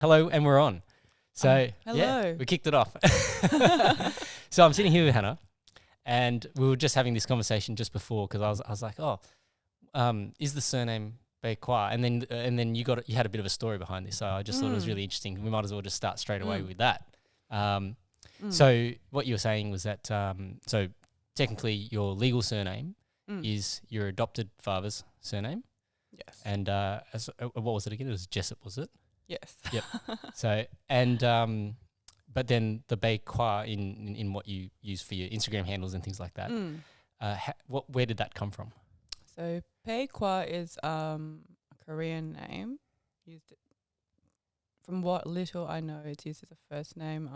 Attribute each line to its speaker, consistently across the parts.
Speaker 1: Hello, and we're on. So,
Speaker 2: hello.
Speaker 1: yeah, we kicked it off. So I'm sitting here with Hannah, and we were just having this conversation just before because I was like, is the surname Baek Wha? And then you had a bit of a story behind this, so I just thought it was really interesting. We might as well just start straight away with that. So what you were saying was that so technically your legal surname is your adopted father's surname.
Speaker 2: Yes.
Speaker 1: And what was it again? It was Jessup, was it?
Speaker 2: Yes.
Speaker 1: Yep. So but then the Baek Wha in what you use for your Instagram handles and things like that. Where did that come from?
Speaker 2: So Baek Wha is a Korean name. Used from what little I know, it's used as a first name.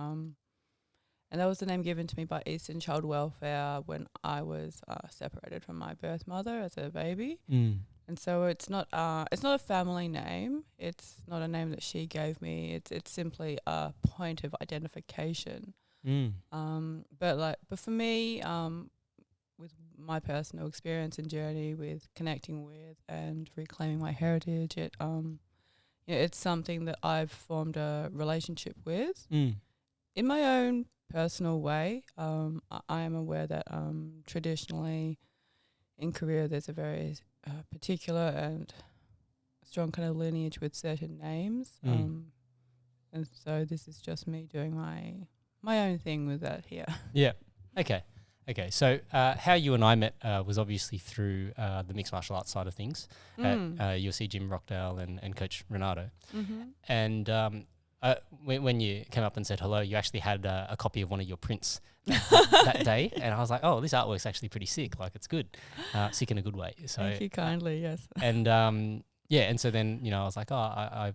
Speaker 2: And that was the name given to me by Eastern Child Welfare when I was separated from my birth mother as a baby. And so it's not a family name. It's not a name that she gave me. It's simply a point of identification. But for me, with my personal experience and journey with connecting with and reclaiming my heritage, it's something that I've formed a relationship with in my own personal way. I am aware that traditionally in Korea there's a very particular and strong kind of lineage with certain names. And so this is just me doing my own thing with that here.
Speaker 1: Yeah. Okay. So how you and I met was obviously through the mixed martial arts side of things at UFC Gym Rockdale and Coach Renato. And when you came up and said hello, you actually had a copy of one of your prints that day, and I was like, "Oh, this artwork's actually pretty sick. Like, it's good, sick in a good way." So
Speaker 2: thank you kindly, yes.
Speaker 1: And and so then I was like, "Oh, I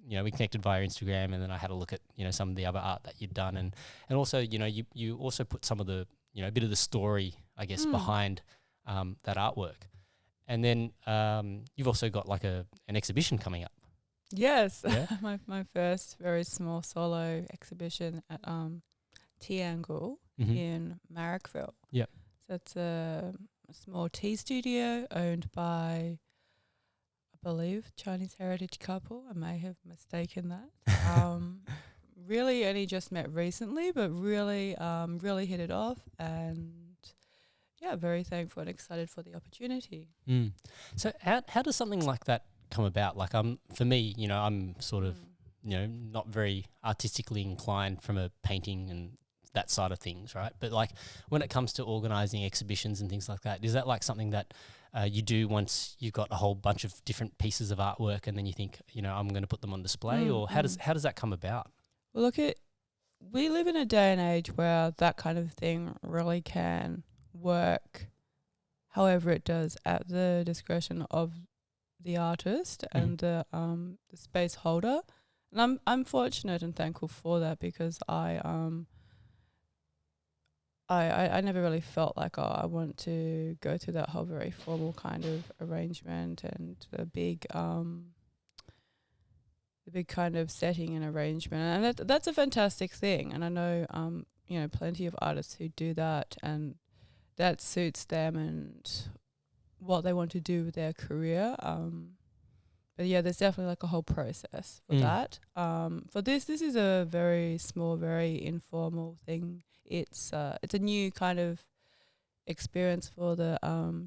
Speaker 1: we connected via Instagram, and then I had a look at some of the other art that you'd done, and also you also put some of the a bit of the story, I guess, behind that artwork, and then you've also got like an exhibition coming up."
Speaker 2: Yes,
Speaker 1: yeah?
Speaker 2: my first very small solo exhibition at T-Angle in Marrickville.
Speaker 1: Yep.
Speaker 2: So it's a small tea studio owned by, I believe, Chinese heritage couple. I may have mistaken that. Really only just met recently, but really hit it off, and yeah, very thankful and excited for the opportunity.
Speaker 1: So how does something like that come about? Like for me, I'm sort of not very artistically inclined from a painting and that side of things, right? But like when it comes to organising exhibitions and things like that, is that like something that you do once you've got a whole bunch of different pieces of artwork and then you think, I'm going to put them on display, or how does that come about?
Speaker 2: Well, we live in a day and age where that kind of thing really can work however it does at the discretion of the artist and the space holder. And I'm fortunate and thankful for that, because I never really felt like I want to go through that whole very formal kind of arrangement and the big kind of setting and arrangement, and that's a fantastic thing. And I know plenty of artists who do that, and that suits them and what they want to do with their career. But yeah, there's definitely like a whole process for that. For this is a very small, very informal thing. It's a new kind of experience for the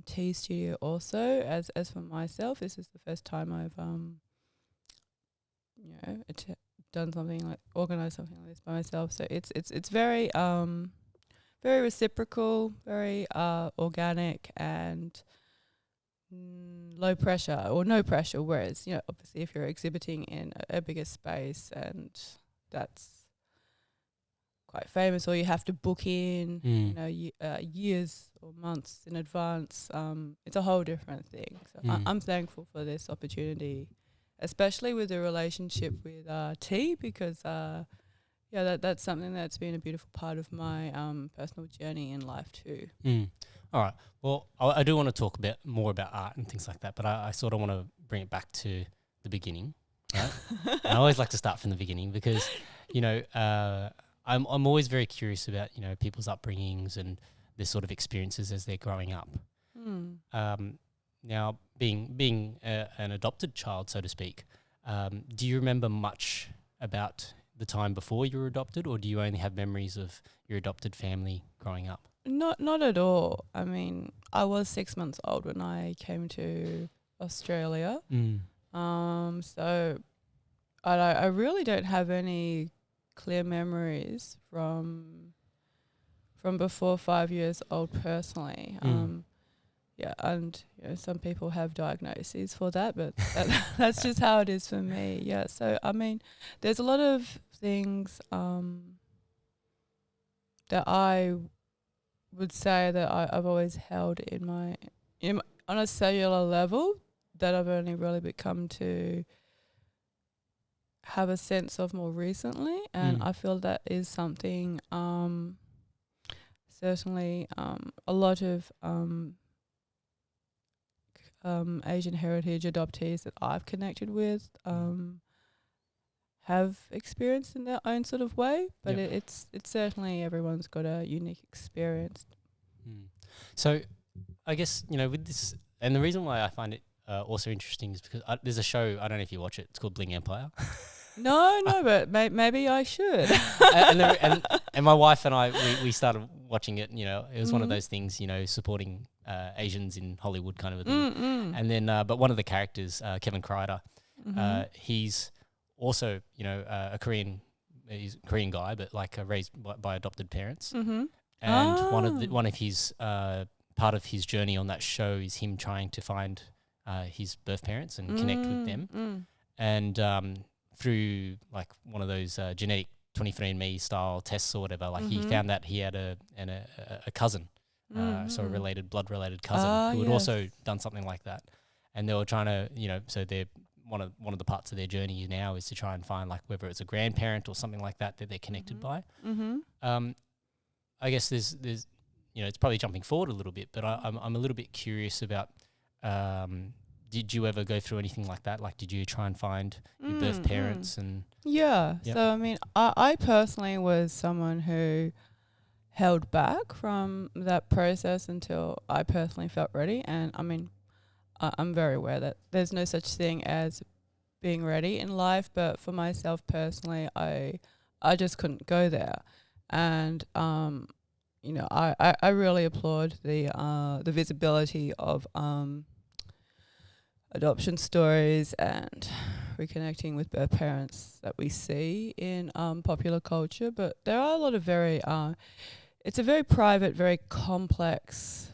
Speaker 2: tea studio also. As for myself, this is the first time I've done something like organised something like this by myself. So it's very very reciprocal, very organic, and low pressure or no pressure. Whereas obviously if you're exhibiting in a bigger space and that's quite famous, or you have to book in years or months in advance, it's a whole different thing. So I'm thankful for this opportunity, especially with the relationship with tea, because that's something that's been a beautiful part of my personal journey in life too.
Speaker 1: All right. Well, I do want to talk a bit more about art and things like that, but I sort of want to bring it back to the beginning, right? And I always like to start from the beginning because, I'm always very curious about, people's upbringings and their sort of experiences as they're growing up. Now, being an adopted child, so to speak, do you remember much about the time before you were adopted, or do you only have memories of your adopted family growing up?
Speaker 2: Not at all. I mean, I was 6 months old when I came to Australia. So I really don't have any clear memories from before 5 years old personally. Yeah, and some people have diagnoses for that, but that's just how it is for me. Yeah, so I mean, there's a lot of things that I would say that I've always held in my on a cellular level that I've only really become to have a sense of more recently, and I feel that is something certainly a lot of Asian heritage adoptees that I've connected with have experienced in their own sort of way, but it's certainly everyone's got a unique experience.
Speaker 1: So I guess, with this, and the reason why I find it also interesting is because there's a show, I don't know if you watch it, it's called Bling Empire.
Speaker 2: No, but maybe I should.
Speaker 1: and my wife and I, we started watching it, it was one of those things, supporting Asians in Hollywood kind of a thing. And then, but one of the characters, Kevin Kreider, he's also, a he's a Korean guy, but like raised by adopted parents. And one of his part of his journey on that show is him trying to find his birth parents and connect with them. And through like one of those genetic 23andMe style tests or whatever, like he found that he had a cousin, so a blood related cousin who had also done something like that. And they were trying to, so they're one of the parts of their journey now is to try and find like whether it's a grandparent or something like that they're connected by. I guess there's it's probably jumping forward a little bit, but I'm a little bit curious about. Did you ever go through anything like that? Like, did you try and find your birth parents and?
Speaker 2: Yeah. Yep. So I mean, I personally was someone who held back from that process until I personally felt ready. And I mean, I'm very aware that there's no such thing as being ready in life, but for myself personally, I just couldn't go there. And I really applaud the visibility of adoption stories and reconnecting with birth parents that we see in popular culture. But there are a lot of it's a very private, very complex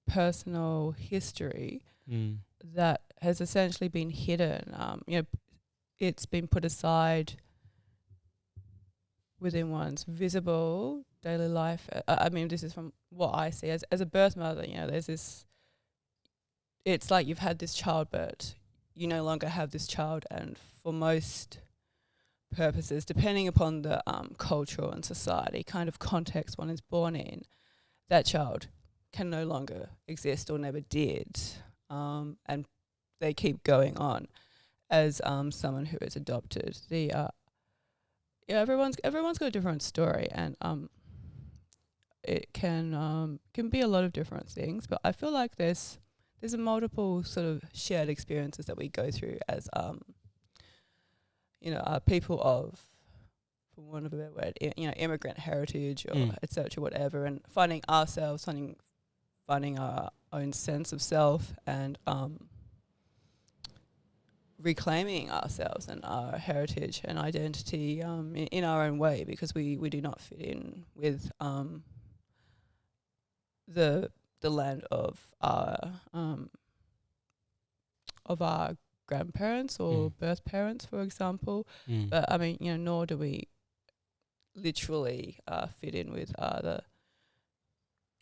Speaker 2: personal history that has essentially been hidden. It's been put aside within one's visible daily life. I mean, this is from what I see as a birth mother. There's this. It's like you've had this child, but you no longer have this child, and for most purposes, depending upon the cultural and society kind of context one is born in, that child can no longer exist or never did, and they keep going on as someone who is adopted. Everyone's got a different story, and it can be a lot of different things. But I feel like there's a multiple sort of shared experiences that we go through as people of, for want of a better word, immigrant heritage or et cetera, whatever, and finding ourselves, finding our own sense of self, and reclaiming ourselves and our heritage and identity in our own way, because we do not fit in with the land of our grandparents or birth parents, for example. But I mean, nor do we literally fit in with the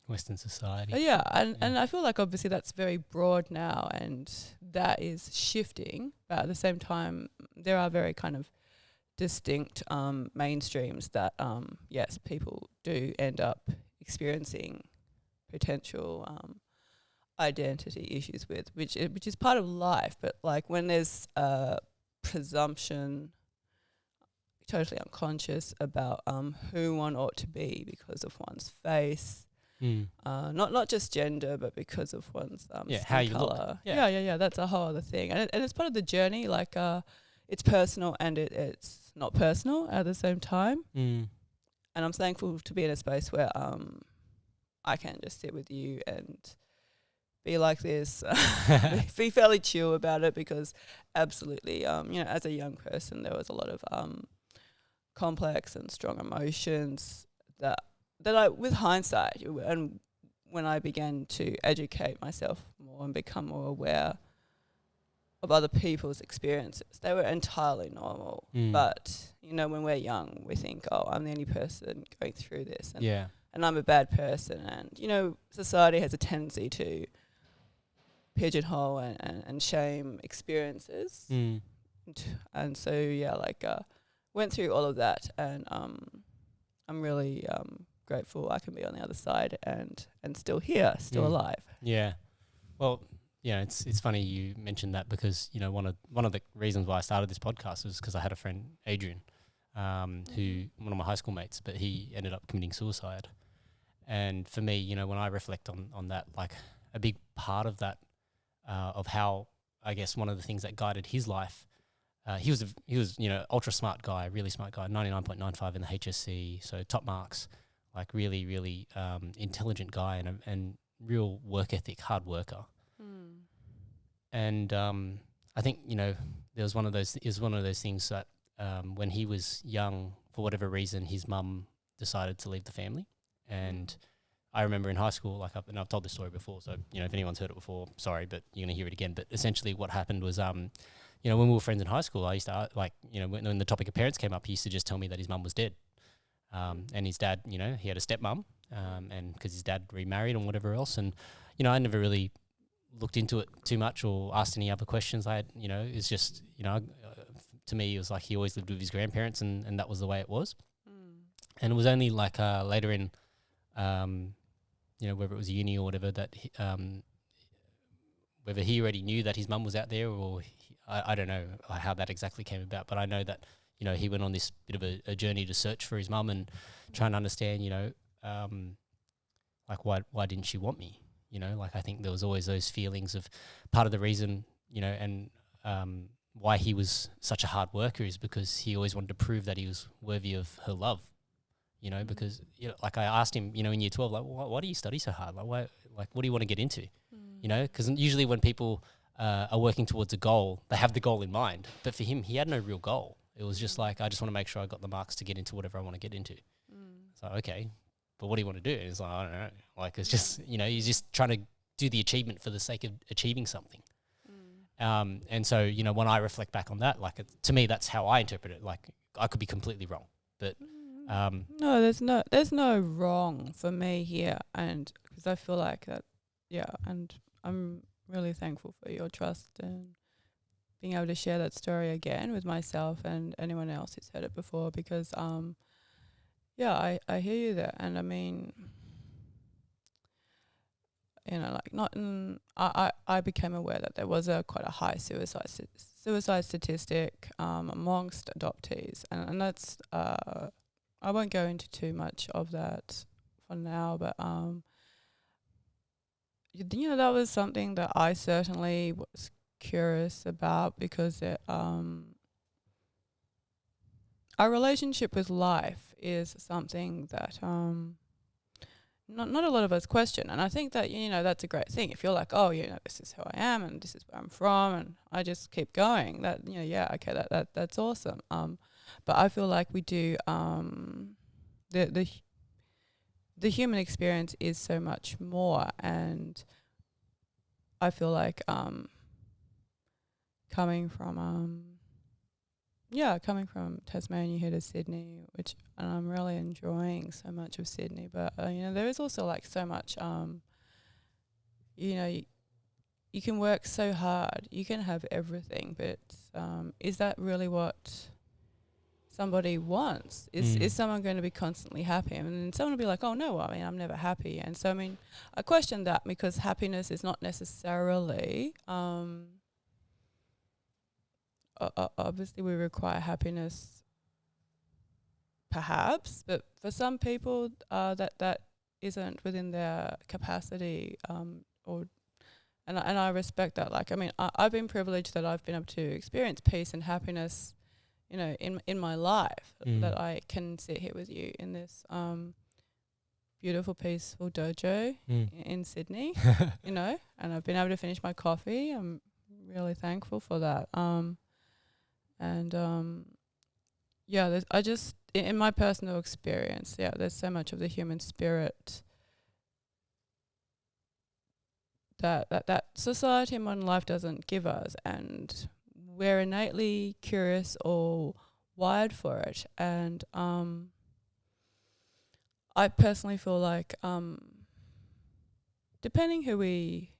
Speaker 1: Western society.
Speaker 2: And I feel like obviously that's very broad now, and that is shifting. But at the same time, there are very kind of distinct mainstreams that yes, people do end up experiencing potential identity issues with, which is part of life. But like when there's a presumption, totally unconscious about who one ought to be because of one's face, not just gender, but because of one's
Speaker 1: how you
Speaker 2: color.
Speaker 1: look.
Speaker 2: Yeah. That's a whole other thing, and it's part of the journey. Like it's personal and it's not personal at the same time.
Speaker 1: Mm.
Speaker 2: And I'm thankful to be in a space where I can just sit with you and be like this, be fairly chill about it, because absolutely, as a young person, there was a lot of complex and strong emotions that I, with hindsight, and when I began to educate myself more and become more aware of other people's experiences, they were entirely normal. But, when we're young, we think, oh, I'm the only person going through this. And I'm a bad person. And, society has a tendency to pigeonhole and shame experiences. And so, went through all of that. And I'm really grateful I can be on the other side and still here, still alive.
Speaker 1: Yeah. Well, it's funny you mentioned that, because one of the reasons why I started this podcast was because I had a friend, Adrian, who, one of my high school mates, but he ended up committing suicide. And for me, when I reflect on that, like a big part of that, of how, I guess, one of the things that guided his life, he was ultra smart guy, really smart guy, 99.95 in the HSC, so top marks, like really, really intelligent guy, and real work ethic, hard worker. And I think there was one of those things that when he was young, for whatever reason, his mum decided to leave the family. And I remember in high school, and I've told this story before, so if anyone's heard it before, sorry, but you're gonna hear it again. But essentially, what happened was, when we were friends in high school, I used to when the topic of parents came up, he used to just tell me that his mum was dead. And his dad, he had a stepmom, and because his dad remarried and whatever else, and I never really looked into it too much or asked any other questions. I had, it's just, to me, it was like he always lived with his grandparents, and that was the way it was. And it was only later in, whether it was uni or whatever, that whether he already knew that his mum was out there, or I don't know how that exactly came about, but I know that he went on this bit of a journey to search for his mum and try and understand, why didn't she want me? I think there was always those feelings of part of the reason, and why he was such a hard worker is because he always wanted to prove that he was worthy of her love, because, I asked him, in year 12, why do you study so hard? What do you want to get into? Because usually when people are working towards a goal, they have the goal in mind. But for him, he had no real goal. It was just I just want to make sure I got the marks to get into whatever I want to get into. So, okay, but what do you want to do? And it's I don't know. It's just, he's just trying to do the achievement for the sake of achieving something. And so, when I reflect back on that, to me, that's how I interpret it. I could be completely wrong, but
Speaker 2: no, there's no wrong for me here, and because I feel like that, and I'm really thankful for your trust and being able to share that story again with myself and anyone else who's heard it before, because I hear you there. And I mean, I became aware that there was quite a high suicide statistic amongst adoptees, and that's I won't go into too much of that for now, but that was something that I certainly was curious about, because our relationship with life is something that not a lot of us question. And I think that, that's a great thing. If you're like, oh, this is who I am and this is where I'm from, and I just keep going, that, okay, that's awesome. But I feel like we do, the human experience is so much more. And I feel like coming from Tasmania here to Sydney, and I'm really enjoying so much of Sydney, but there is also so much, you can work so hard, you can have everything, but is that really what somebody wants? Is someone going to be constantly happy? And then someone will be like, oh no, I'm never happy. And so I question that, because happiness is not necessarily obviously we require happiness perhaps, but for some people that isn't within their capacity, and I respect that. Like, I mean, I've been privileged that I've been able to experience peace and happiness, you know, in my life, that I can sit here with you in this beautiful, peaceful dojo in Sydney, you know, and I've been able to finish my coffee. I'm really thankful for that. Yeah, I just, in my personal experience, yeah, there's so much of the human spirit that society and modern life doesn't give us, and we're innately curious or wired for it. And I personally feel like depending who we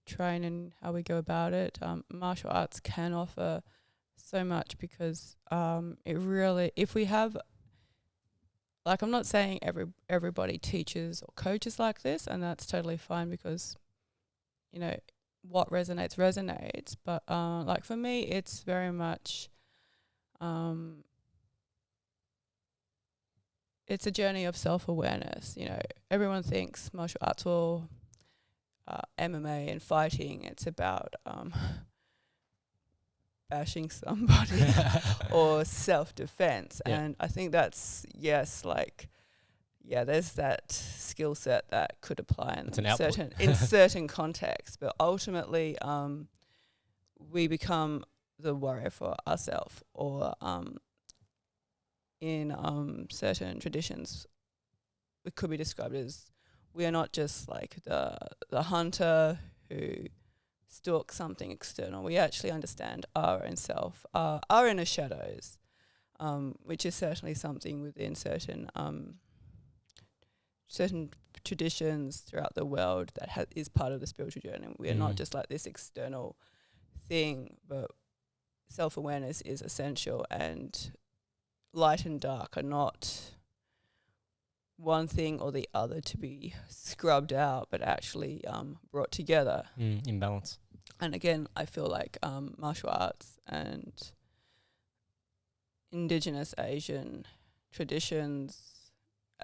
Speaker 2: train and how we go about it, martial arts can offer so much, because it really, if we have, like, I'm not saying everybody teaches or coaches like this, and that's totally fine, because, you know, what resonates, but like for me, it's very much it's a journey of self-awareness. You know, everyone thinks martial arts or MMA and fighting, it's about bashing somebody or self-defense.
Speaker 1: Yeah.
Speaker 2: And I think that's, yes, like, yeah, there's that skill set that could apply in certain contexts, but ultimately we become the warrior for ourselves, or in certain traditions it could be described as, we are not just like the hunter who stalks something external. We actually understand our own self, our inner shadows, which is certainly something within certain traditions throughout the world that is part of the spiritual journey. We are not just like this external thing, but self-awareness is essential, and light and dark are not one thing or the other to be scrubbed out, but actually brought together.
Speaker 1: In balance.
Speaker 2: And again, I feel like martial arts and Indigenous Asian traditions,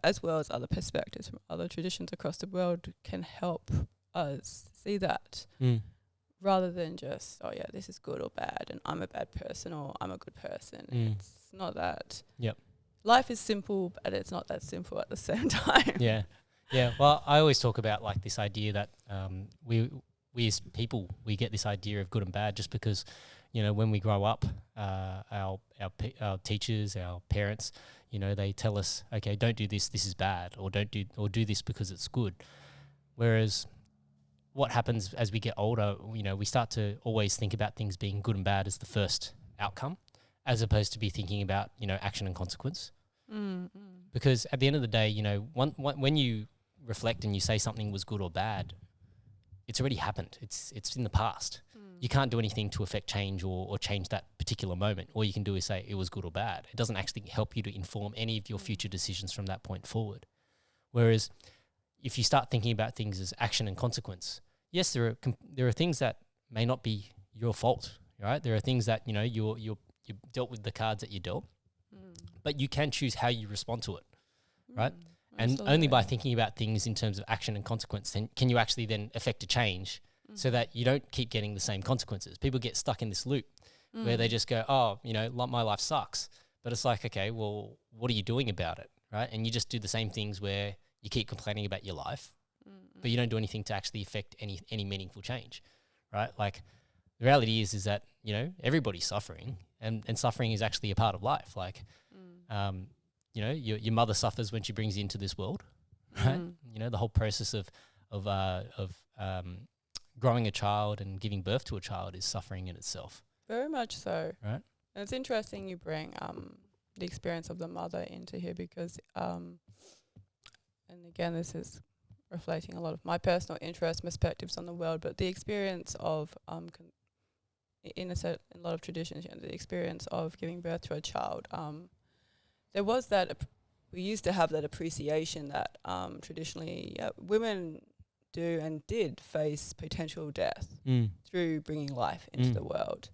Speaker 2: as well as other perspectives from other traditions across the world, can help us see that, rather than just, oh yeah, this is good or bad, and I'm a bad person or I'm a good person. It's not that.
Speaker 1: Yep.
Speaker 2: Life is simple, but it's not that simple at the same time.
Speaker 1: Yeah. Yeah. Well, I always talk about like this idea that we as people, we get this idea of good and bad just because, you know, when we grow up, our teachers, our parents, you know, they tell us, okay, don't do this, this is bad, or do this because it's good. Whereas what happens as we get older, you know, we start to always think about things being good and bad as the first outcome, as opposed to be thinking about, you know, action and consequence. Because at the end of the day, you know, when you reflect and you say something was good or bad, it's already happened. It's in the past. You can't do anything to affect change or change that particular moment. All you can do is say it was good or bad. It doesn't actually help you to inform any of your future decisions from that point forward. Whereas if you start thinking about things as action and consequence, yes, there are things that may not be your fault, right? There are things that, you know, you dealt with the cards that you dealt, but you can choose how you respond to it, right? And only by thinking about things in terms of action and consequence, then can you actually then affect a change so that you don't keep getting the same consequences. People get stuck in this loop where they just go, oh, you know, my life sucks. But it's like, okay, well, what are you doing about it, right? And you just do the same things where you keep complaining about your life, but you don't do anything to actually affect any meaningful change, right? Like the reality is that, you know, everybody's suffering, and suffering is actually a part of life. Like, you know, your mother suffers when she brings you into this world, right? You know, the whole process of growing a child and giving birth to a child is suffering in itself.
Speaker 2: Very much so.
Speaker 1: Right.
Speaker 2: And it's interesting you bring the experience of the mother into here, because, and again, this is reflecting a lot of my personal interests, perspectives on the world, but the experience of, in a lot of traditions, you know, the experience of giving birth to a child, there was that, we used to have that appreciation that traditionally women do and did face potential death through bringing life into the world.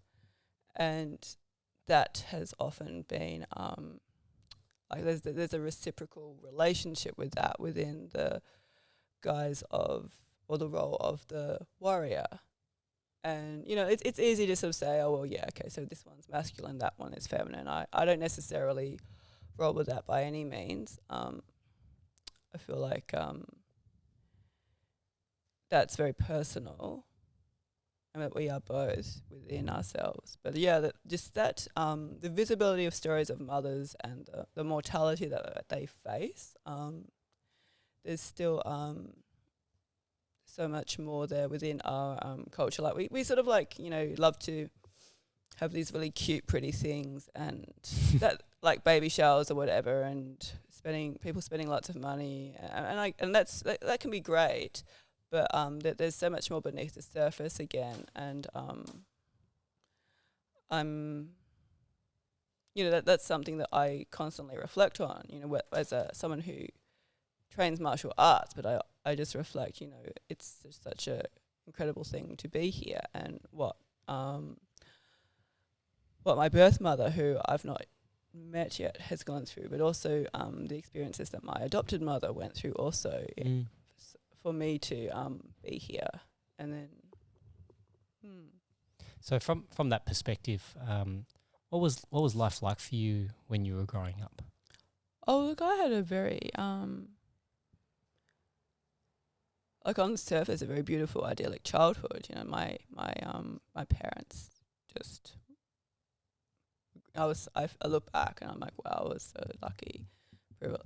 Speaker 2: And that has often been, like there's a reciprocal relationship with that within the guise of or the role of the warrior. And, you know, it's easy to sort of say, oh, well, yeah, okay, so this one's masculine, that one is feminine. I don't necessarily roll with that by any means. I feel like that's very personal, and that we are both within ourselves. But yeah, the visibility of stories of mothers and the mortality that they face, there's still so much more there within our culture. Like we sort of like, you know, love to have these really cute, pretty things, and that like baby showers or whatever, and people spending lots of money, and that can be great, but there's so much more beneath the surface again, and I'm, you know, that's something that I constantly reflect on, you know, as someone who trains martial arts, but I just reflect, you know, it's just such a incredible thing to be here, and what my birth mother, who I've not met yet, has gone through, but also the experiences that my adopted mother went through also for me to be here. And then
Speaker 1: So from that perspective, what was life like for you when you were growing up?
Speaker 2: Oh, look, I had a very like on the surface a very beautiful, idyllic childhood. You know, my parents just, I look back and I'm like, wow, I was so lucky.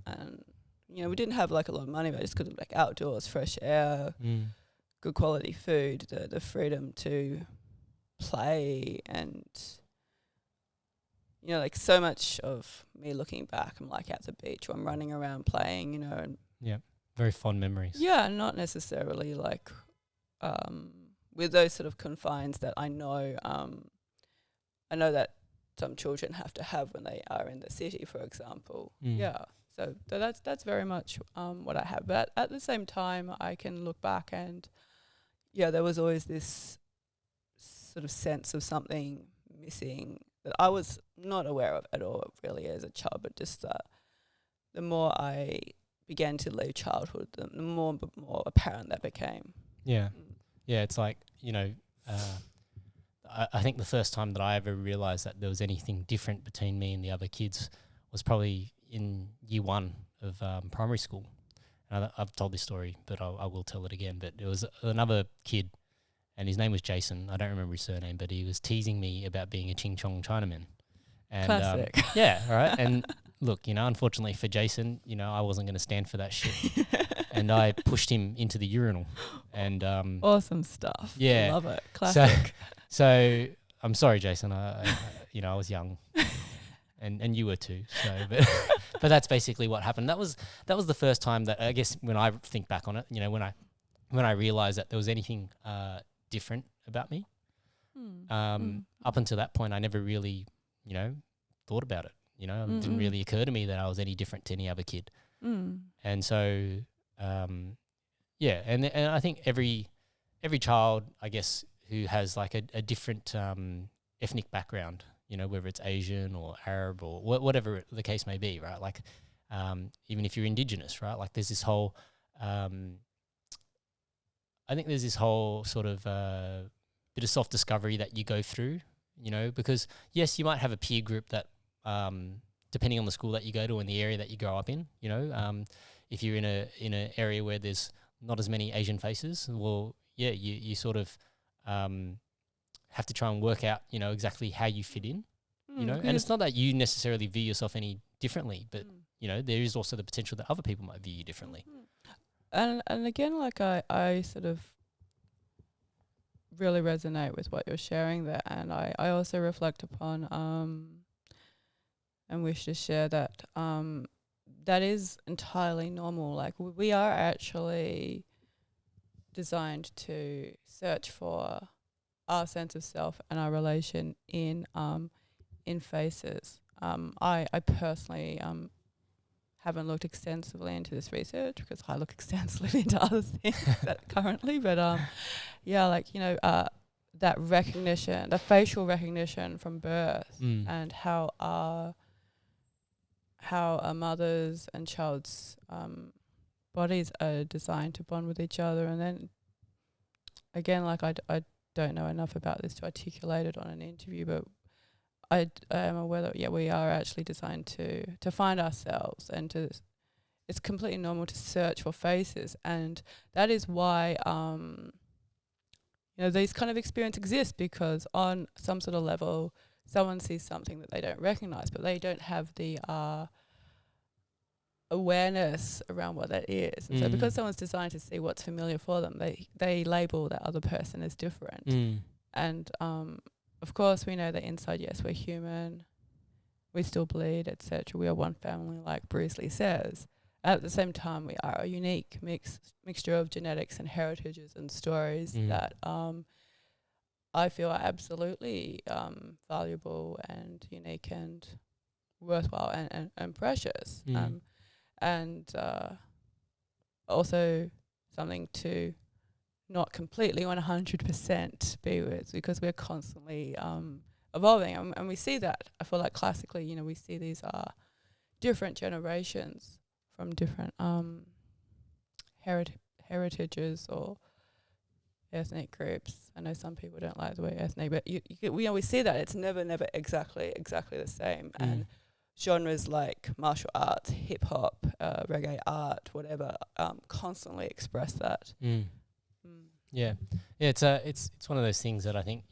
Speaker 2: And, you know, we didn't have like a lot of money, but I just could like outdoors, fresh air, good quality food, the freedom to play, and, you know, like so much of me looking back, I'm like at the beach or I'm running around playing, you know. And
Speaker 1: yeah, very fond memories.
Speaker 2: yeah, not necessarily like with those sort of confines that I know that some children have to have when they are in the city, for example. Yeah, so that's very much what I have. But at the same time, I can look back and, yeah, there was always this sort of sense of something missing that I was not aware of at all really as a child, but just the more I began to leave childhood, the more apparent that became.
Speaker 1: Yeah. Yeah, it's like, you know, I think the first time that I ever realised that there was anything different between me and the other kids was probably in year 1 of primary school. And I've told this story, but I will tell it again. But it was another kid, and his name was Jason. I don't remember his surname, but he was teasing me about being a Ching Chong Chinaman. And,
Speaker 2: classic.
Speaker 1: Yeah, right. And look, you know, unfortunately for Jason, you know, I wasn't going to stand for that shit. And I pushed him into the urinal. And
Speaker 2: awesome stuff.
Speaker 1: Yeah.
Speaker 2: Love it. Classic.
Speaker 1: So I'm sorry, Jason. I you know, I was young. And you were too. So but that's basically what happened. That was the first time that, I guess, when I think back on it, you know, when I realized that there was anything different about me. Up until that point, I never really, you know, thought about it. You know, it didn't really occur to me that I was any different to any other kid. And so, yeah, and I think every child, I guess, who has like a different ethnic background, you know, whether it's Asian or Arab or whatever the case may be, right? Like, even if you're Indigenous, right? Like, there's this whole, I think there's this whole sort of bit of self-discovery that you go through, you know, because yes, you might have a peer group that, depending on the school that you go to and the area that you grow up in, you know, if you're in an area where there's not as many Asian faces, well, yeah, you sort of have to try and work out, you know, exactly how you fit in, you know, and it's not that you necessarily view yourself any differently, but you know, there is also the potential that other people might view you differently.
Speaker 2: And again, like I sort of really resonate with what you're sharing there, and I also reflect upon and wish to share that that is entirely normal. Like we are actually designed to search for our sense of self and our relation in faces. I personally haven't looked extensively into this research because I look extensively into other things currently, but yeah, like, you know, that recognition, the facial recognition from birth, and how a mother's and child's bodies are designed to bond with each other, and then again, like I don't know enough about this to articulate it on an interview, but I am aware that we are actually designed to find ourselves, and to it's completely normal to search for faces, and that is why these kind of experience exist, because on some sort of level someone sees something that they don't recognize, but they don't have the awareness around what that is. And so because someone's designed to see what's familiar for them, they label that other person as different. And of course we know that inside, yes, we're human, we still bleed, etc. We are one family, like Bruce Lee says. At the same time, we are a unique mixture of genetics and heritages and stories that I feel are absolutely valuable and unique and worthwhile and precious. And also something to not completely 100% be with, because we're constantly evolving. And we see that, I feel like classically, we see these different generations from different heritages or ethnic groups. I know some people don't like the word ethnic, but we see that it's never exactly the same. And genres like martial arts, hip hop, reggae art, whatever, constantly express that.
Speaker 1: Yeah, it's one of those things that I think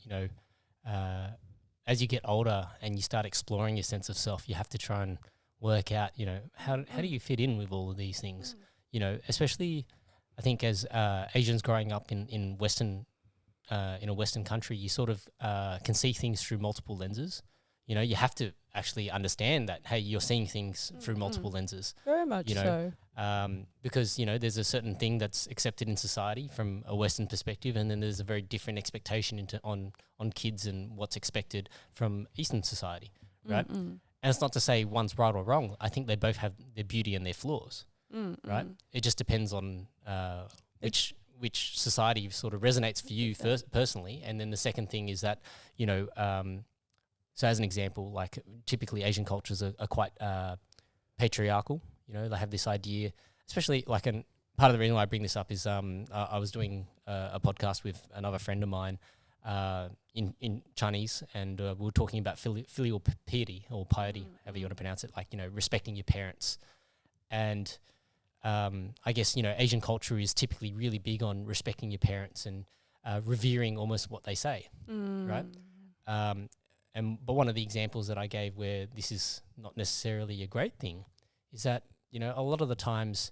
Speaker 1: as you get older and you start exploring your sense of self, you have to try and work out, how do you fit in with all of these things? Especially I think as Asians growing up in Western in a Western country, you sort of can see things through multiple lenses. You have to actually understand that, hey, you're seeing things through multiple lenses.
Speaker 2: Very much so.
Speaker 1: Because, there's a certain thing that's accepted in society from a Western perspective, and then there's a very different expectation on kids and what's expected from Eastern society, right? And it's not to say one's right or wrong. I think they both have their beauty and their flaws, right? It just depends on which society sort of resonates for you first, personally. And then the second thing is that, so as an example, like typically Asian cultures are quite patriarchal. They have this idea, especially like part of the reason why I bring this up is I was doing a podcast with another friend of mine in Chinese, and we were talking about filial piety or piety, however you want to pronounce it, like, respecting your parents. And I guess, Asian culture is typically really big on respecting your parents and revering almost what they say, right? But one of the examples that I gave where this is not necessarily a great thing is that, a lot of the times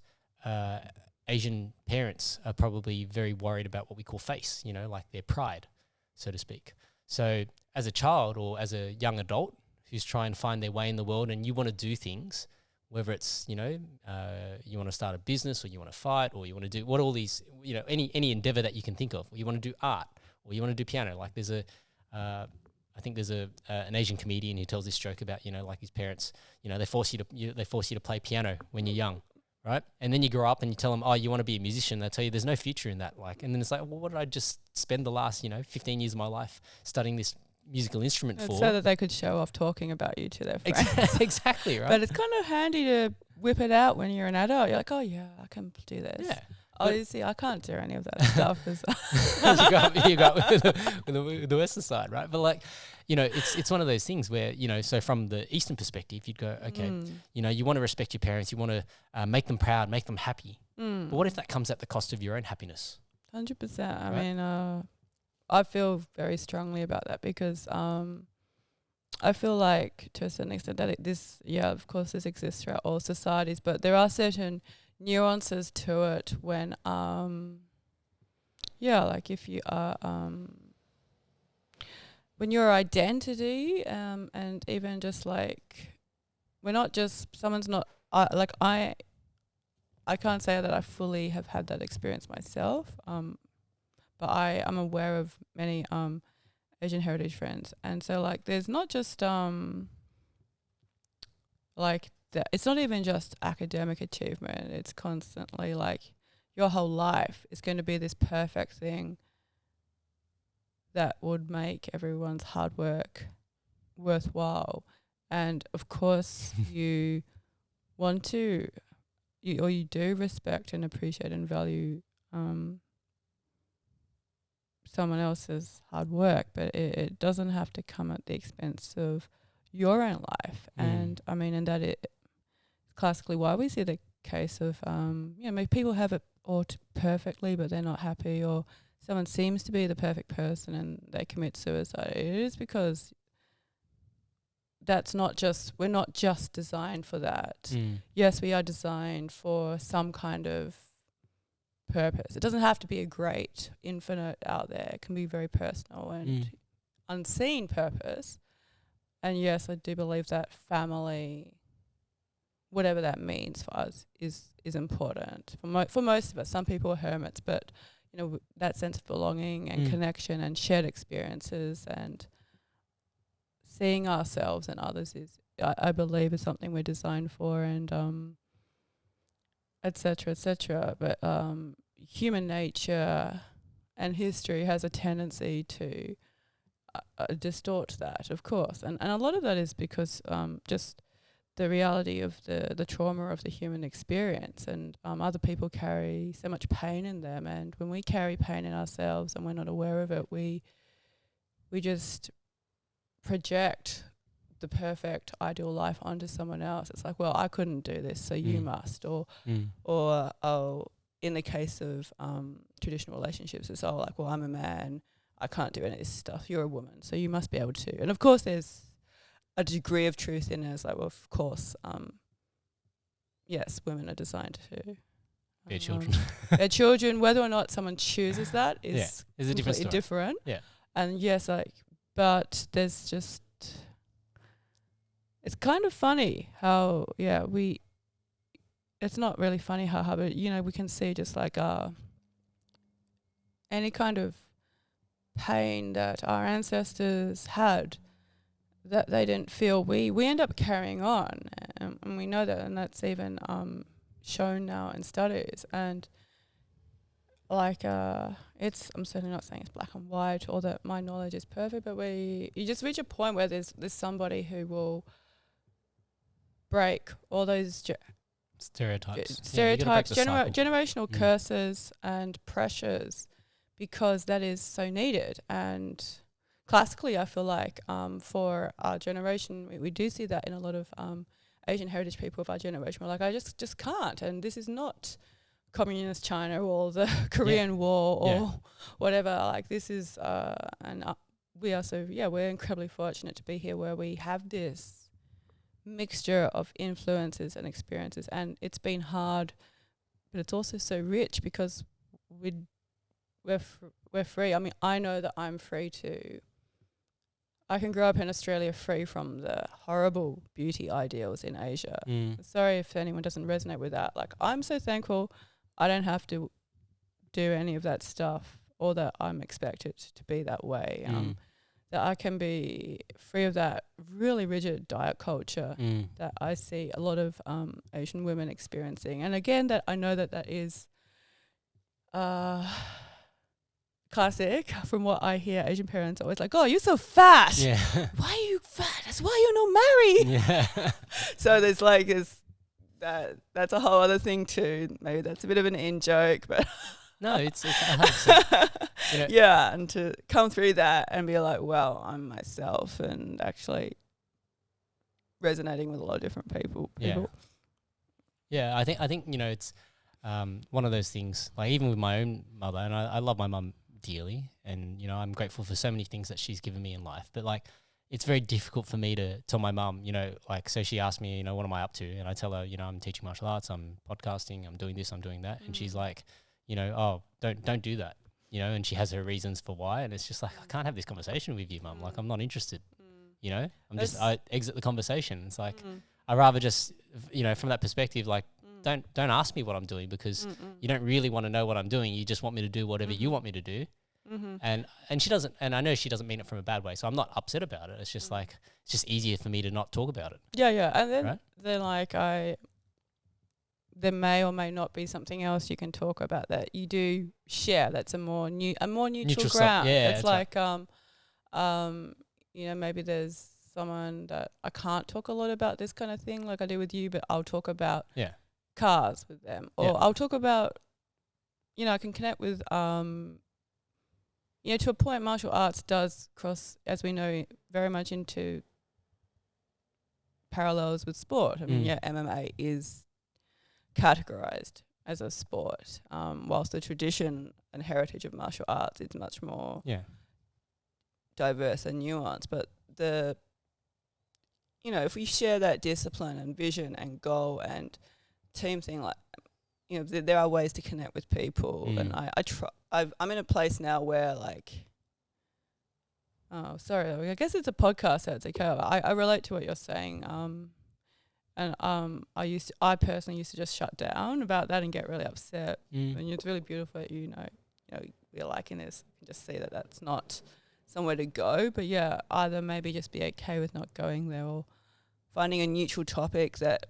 Speaker 1: Asian parents are probably very worried about what we call face, like their pride, so to speak. So as a child or as a young adult who's trying to find their way in the world, and you want to do things, whether it's, you want to start a business, or you want to fight, or you want to do all these, any endeavor that you can think of, or you want to do art, or you want to do piano. Like there's I think there's an Asian comedian who tells this joke about, like his parents, they force you to play piano when you're young, right? And then you grow up and you tell them, oh, you want to be a musician. They tell you there's no future in that. Like, and then it's like, well, what did I just spend the last, 15 years of my life studying this musical instrument for?
Speaker 2: So that they could show off talking about you to their friends.
Speaker 1: Exactly, right?
Speaker 2: But it's kind of handy to whip it out when you're an adult. You're like, oh yeah, I can do this.
Speaker 1: Yeah.
Speaker 2: Oh, you see, I can't do any of that stuff. Cause
Speaker 1: you got with the Western side, right? But like, it's one of those things where, so from the Eastern perspective, you'd go, okay, you want to respect your parents, you want to make them proud, make them happy. But what if that comes at the cost of your own happiness?
Speaker 2: 100%. I mean, I feel very strongly about that, because I feel like to a certain extent that of course this exists throughout all societies, but there are certain nuances to it when like if you are when your identity and even just like we're not just someone's not I can't say that I fully have had that experience myself, but I am aware of many Asian heritage friends, and so like there's not just like it's not even just academic achievement. It's constantly like your whole life is going to be this perfect thing that would make everyone's hard work worthwhile. And of course you want to, you do respect and appreciate and value someone else's hard work, but it doesn't have to come at the expense of your own life. And I mean, and that it classically why we see the case of maybe people have it all perfectly, but they're not happy, or someone seems to be the perfect person and they commit suicide. It is because we're not just designed for that. Yes, we are designed for some kind of purpose. It doesn't have to be a great infinite out there. It can be very personal and unseen purpose. And yes, I do believe that family, whatever that means for us, is important for most of us. Some people are hermits, but that sense of belonging and connection and shared experiences and seeing ourselves and others is, I believe, is something we're designed for, and et cetera, but human nature and history has a tendency to distort that, of course, and a lot of that is because just the reality of the trauma of the human experience, and other people carry so much pain in them, and when we carry pain in ourselves and we're not aware of it, we just project the perfect ideal life onto someone else. It's like, well, I couldn't do this, so you must, or in the case of traditional relationships, it's all like, well, I'm a man, I can't do any of this stuff, you're a woman, so you must be able to. And of course there's a degree of truth in it. It's like, well, of course, yes, women are designed to
Speaker 1: their children.
Speaker 2: Their children, whether or not someone chooses that is
Speaker 1: a different story.
Speaker 2: Different.
Speaker 1: Yeah.
Speaker 2: And yes, but there's just, it's kind of funny how, it's not really funny how, but we can see just like any kind of pain that our ancestors had that they didn't feel, we end up carrying on, and we know that, and that's even shown now in studies. And like I'm certainly not saying it's black and white or that my knowledge is perfect, but you just reach a point where there's somebody who will break all those
Speaker 1: stereotypes,
Speaker 2: generational curses and pressures, because that is so needed. And classically, I feel like for our generation, we do see that in a lot of Asian heritage people of our generation. We're like, I just can't, and this is not communist China or the Korean War or whatever. Like, this is we are we're incredibly fortunate to be here where we have this mixture of influences and experiences, and it's been hard, but it's also so rich because we're free. I mean, I know that I'm free to. I can grow up in Australia free from the horrible beauty ideals in Asia. Sorry if anyone doesn't resonate with that. Like, I'm so thankful I don't have to do any of that stuff, or that I'm expected to be that way. That I can be free of that really rigid diet culture that I see a lot of Asian women experiencing. And again, that I know that is classic from what I hear. Asian parents are always like, oh, you're so fat.
Speaker 1: Yeah.
Speaker 2: Why are you fat? That's why you're not married. Yeah. So there's like that's a whole other thing too. Maybe that's a bit of an in joke, but
Speaker 1: no, it's 100%.
Speaker 2: Yeah, and to come through that and be like, well, I'm myself, and actually resonating with a lot of different people.
Speaker 1: Yeah, I think it's one of those things, like even with my own mother, and I love my mum dearly, and I'm grateful for so many things that she's given me in life, but like it's very difficult for me to tell my mum, like, so she asked me, what am I up to? And I tell her, I'm teaching martial arts, I'm podcasting, I'm doing this, I'm doing that. And she's like, oh, don't do that, and she has her reasons for why. And it's just like, I can't have this conversation with you, mum. Like, I'm not interested, I exit the conversation. It's like, I rather just, from that perspective, like, don't ask me what I'm doing, because you don't really want to know what I'm doing. You just want me to do whatever you want me to do. And she doesn't, and I know she doesn't mean it from a bad way, so I'm not upset about it. It's just like, it's just easier for me to not talk about it. Yeah.
Speaker 2: And then like there may or may not be something else you can talk about that you do share. That's a more neutral ground. It's like maybe there's someone that I can't talk a lot about this kind of thing like I do with you, but I'll talk about cars with them, or I'll talk about I can connect with to a point, martial arts does cross, as we know, very much into parallels with sport. I mean, MMA is categorized as a sport, whilst the tradition and heritage of martial arts is much more diverse and nuanced. But if we share that discipline and vision and goal and team thing, like, there are ways to connect with people. And I'm in a place now where, like, I guess it's a podcast, so it's okay. I relate to what you're saying. And I personally used to just shut down about that and get really upset. And it's really beautiful that we're liking this. You can just see that that's not somewhere to go. But yeah, either maybe just be okay with not going there, or finding a neutral topic that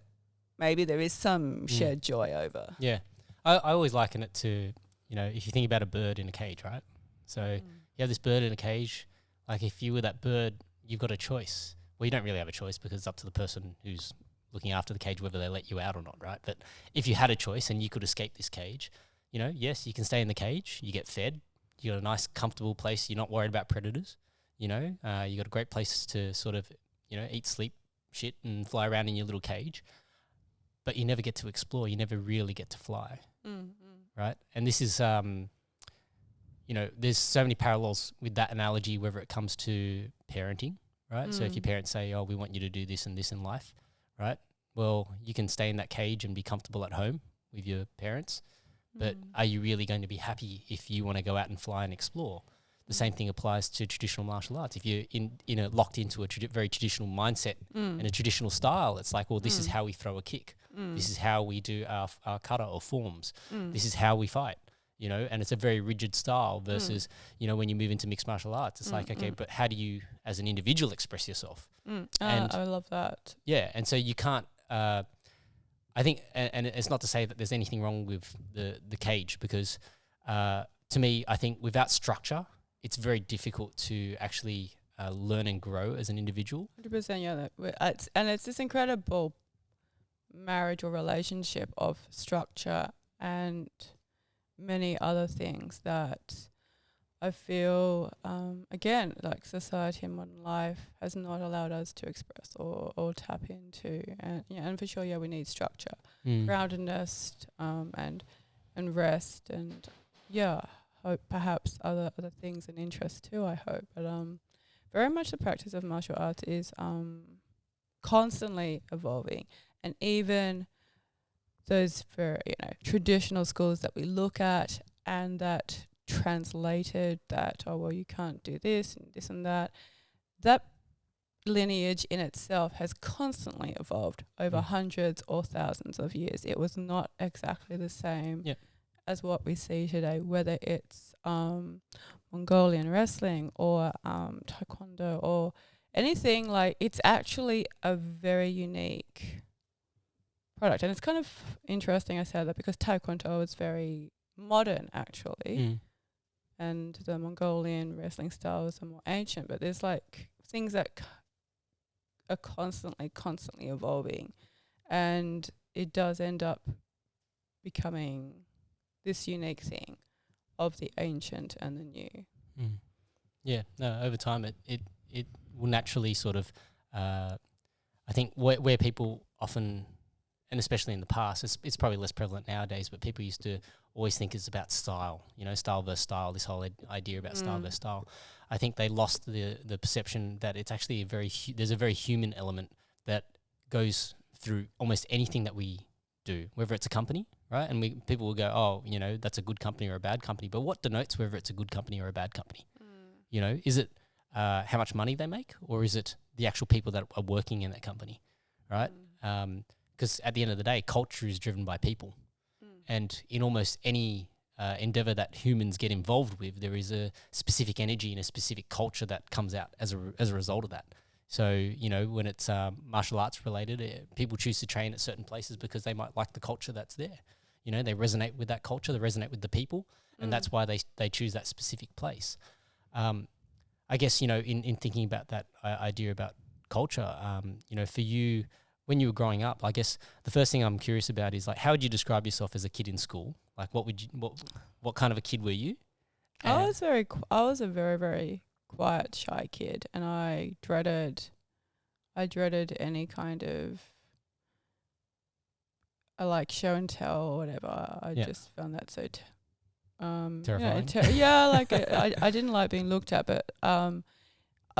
Speaker 2: maybe there is some shared joy over.
Speaker 1: Yeah. I always liken it to, if you think about a bird in a cage, right? So you have this bird in a cage. Like, if you were that bird, you've got a choice. Well, you don't really have a choice because it's up to the person who's looking after the cage whether they let you out or not, right? But if you had a choice and you could escape this cage, yes, you can stay in the cage. You get fed. You got a nice, comfortable place. You're not worried about predators. You got a great place to sort of, eat, sleep, shit, and fly around in your little cage. But you never get to explore. You never really get to fly, right? And this is, there's so many parallels with that analogy, whether it comes to parenting, right? So if your parents say, oh, we want you to do this and this in life, right? Well, you can stay in that cage and be comfortable at home with your parents, but are you really going to be happy if you want to go out and fly and explore? The same thing applies to traditional martial arts. If you're locked into a very traditional mindset and a traditional style, it's like, well, this is how we throw a kick. This is how we do our kata or forms. This is how we fight, and it's a very rigid style versus, when you move into mixed martial arts, it's like, okay, but how do you as an individual express yourself? And
Speaker 2: I love that.
Speaker 1: Yeah, and so you can't, I think, and it's not to say that there's anything wrong with the cage, because to me, I think without structure, it's very difficult to actually learn and grow as an individual.
Speaker 2: 100%, yeah. It's this incredible marriage or relationship of structure and many other things that I feel, again, like society and modern life has not allowed us to express or tap into. And for sure, yeah, we need structure, groundedness, and rest, and hope perhaps other things and interests too, I hope. But very much the practice of martial arts is constantly evolving. And even those very, traditional schools that we look at and that translated that, oh, well, you can't do this and that lineage in itself has constantly evolved over hundreds or thousands of years. It was not exactly the same as what we see today, whether it's Mongolian wrestling or taekwondo or anything. Like, it's actually a very unique product. And it's kind of interesting I said that, because taekwondo is very modern actually, and the Mongolian wrestling styles are more ancient, but there's like things that are constantly evolving, and it does end up becoming this unique thing of the ancient and the new.
Speaker 1: Yeah, no, over time it will naturally sort of, I think where people often, and especially in the past, it's probably less prevalent nowadays, but people used to always think it's about style, style versus style, this whole idea about style versus style. I think they lost the perception that it's actually there's a very human element that goes through almost anything that we do, whether it's a company, right? And people will go, oh, that's a good company or a bad company, but what denotes whether it's a good company or a bad company? Is it how much money they make, or is it the actual people that are working in that company, right? Because at the end of the day, culture is driven by people. And in almost any endeavor that humans get involved with, there is a specific energy and a specific culture that comes out as a result of that. So, when it's martial arts related, people choose to train at certain places because they might like the culture that's there. They resonate with that culture, they resonate with the people, and that's why they choose that specific place. I guess, in thinking about that idea about culture, for you, when you were growing up, I guess the first thing I'm curious about is, like, how would you describe yourself as a kid in school? Like, what kind of a kid were you?
Speaker 2: I was I was a very, very quiet, shy kid, and I dreaded any kind of like show and tell or whatever. I just found that so
Speaker 1: terrifying.
Speaker 2: Like I didn't like being looked at, but I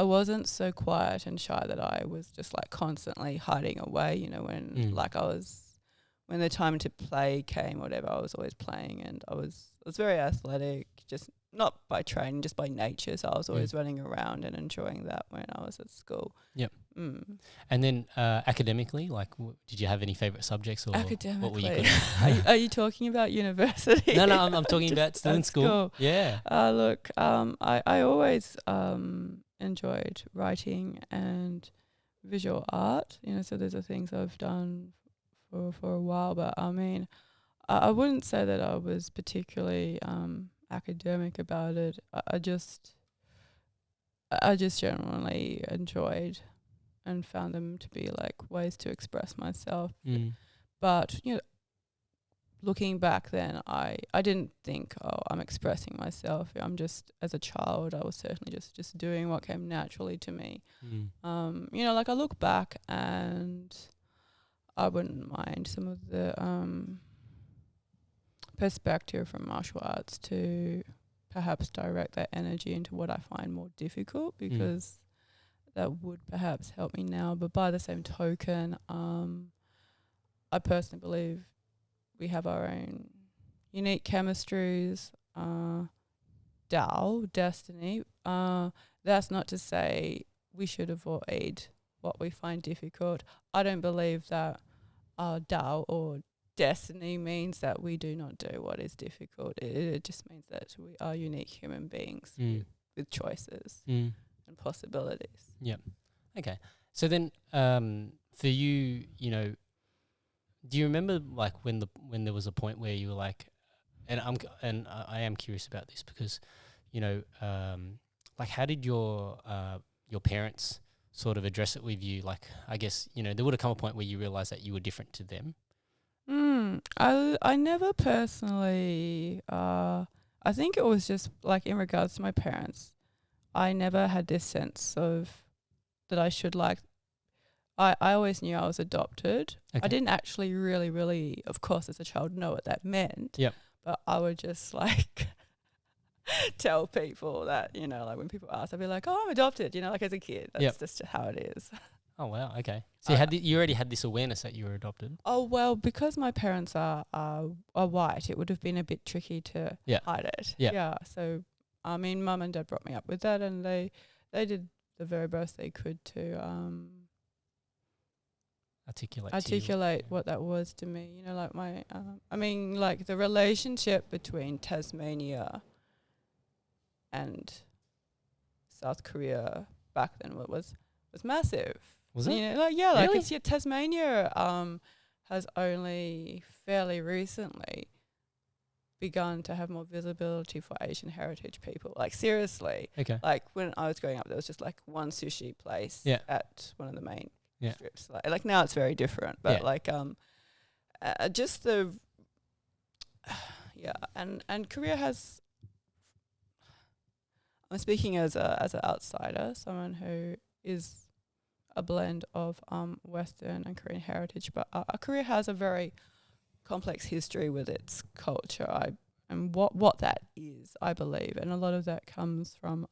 Speaker 2: wasn't so quiet and shy that I was just like constantly hiding away. You know, when like when the time to play came, whatever, I was always playing, and I was very athletic, just not by training, just by nature. So I was always running around and enjoying that when I was at school.
Speaker 1: Yep. And then academically, like, did you have any favorite subjects or
Speaker 2: academically?
Speaker 1: What were you good at?
Speaker 2: Are you talking about university?
Speaker 1: No, I'm talking about still in school. Yeah.
Speaker 2: Look, I always enjoyed writing and visual art. You know, so those are things I've done for a while. But I mean, I wouldn't say that I was particularly academic about it. I just genuinely enjoyed and found them to be like ways to express myself. But you know, looking back then, I didn't think, oh, I'm expressing myself. I'm just, as a child, I was certainly just doing what came naturally to me. You know, like I look back and I wouldn't mind some of the perspective from martial arts to perhaps direct that energy into what I find more difficult, because that would perhaps help me now. But by the same token, I personally believe we have our own unique chemistries, destiny. That's not to say we should avoid what we find difficult. I don't believe that Tao or destiny means that we do not do what is difficult. It just means that we are unique human beings with choices and possibilities.
Speaker 1: Yep. Okay. So then, for you, you know, do you remember like when there was a point where you were like, and I am curious about this because, you know, like how did your parents sort of address it with you? Like, I guess, you know, there would have come a point where you realized that you were different to them.
Speaker 2: I never personally, I think it was just like in regards to my parents, I never had this sense of that I should like, I always knew I was adopted.
Speaker 1: Okay.
Speaker 2: I didn't actually really, of course, as a child know what that meant.
Speaker 1: Yep.
Speaker 2: But I would just like tell people that, you know, like when people ask, I'd be like, oh, I'm adopted, you know, like as a kid. That's just how it is.
Speaker 1: Oh, wow. Okay. So you already had this awareness that you were adopted?
Speaker 2: Oh, well, because my parents are white, it would have been a bit tricky to hide it. Yeah. So, I mean, Mum and Dad brought me up with that, and they did the very best they could to articulate what that was to me. You know, like my, I mean, like the relationship between Tasmania and South Korea back then was massive.
Speaker 1: Was it?
Speaker 2: You know, like like
Speaker 1: really?
Speaker 2: it's Tasmania has only fairly recently begun to have more visibility for Asian heritage people. Like seriously.
Speaker 1: Okay.
Speaker 2: Like when I was growing up, there was just like one sushi place at one of the main strips. Like now it's very different, but like just the and Korea has. I'm speaking as an outsider, someone who is a blend of Western and Korean heritage, but Korea has a very complex history with its culture. And what that is, I believe, and a lot of that comes from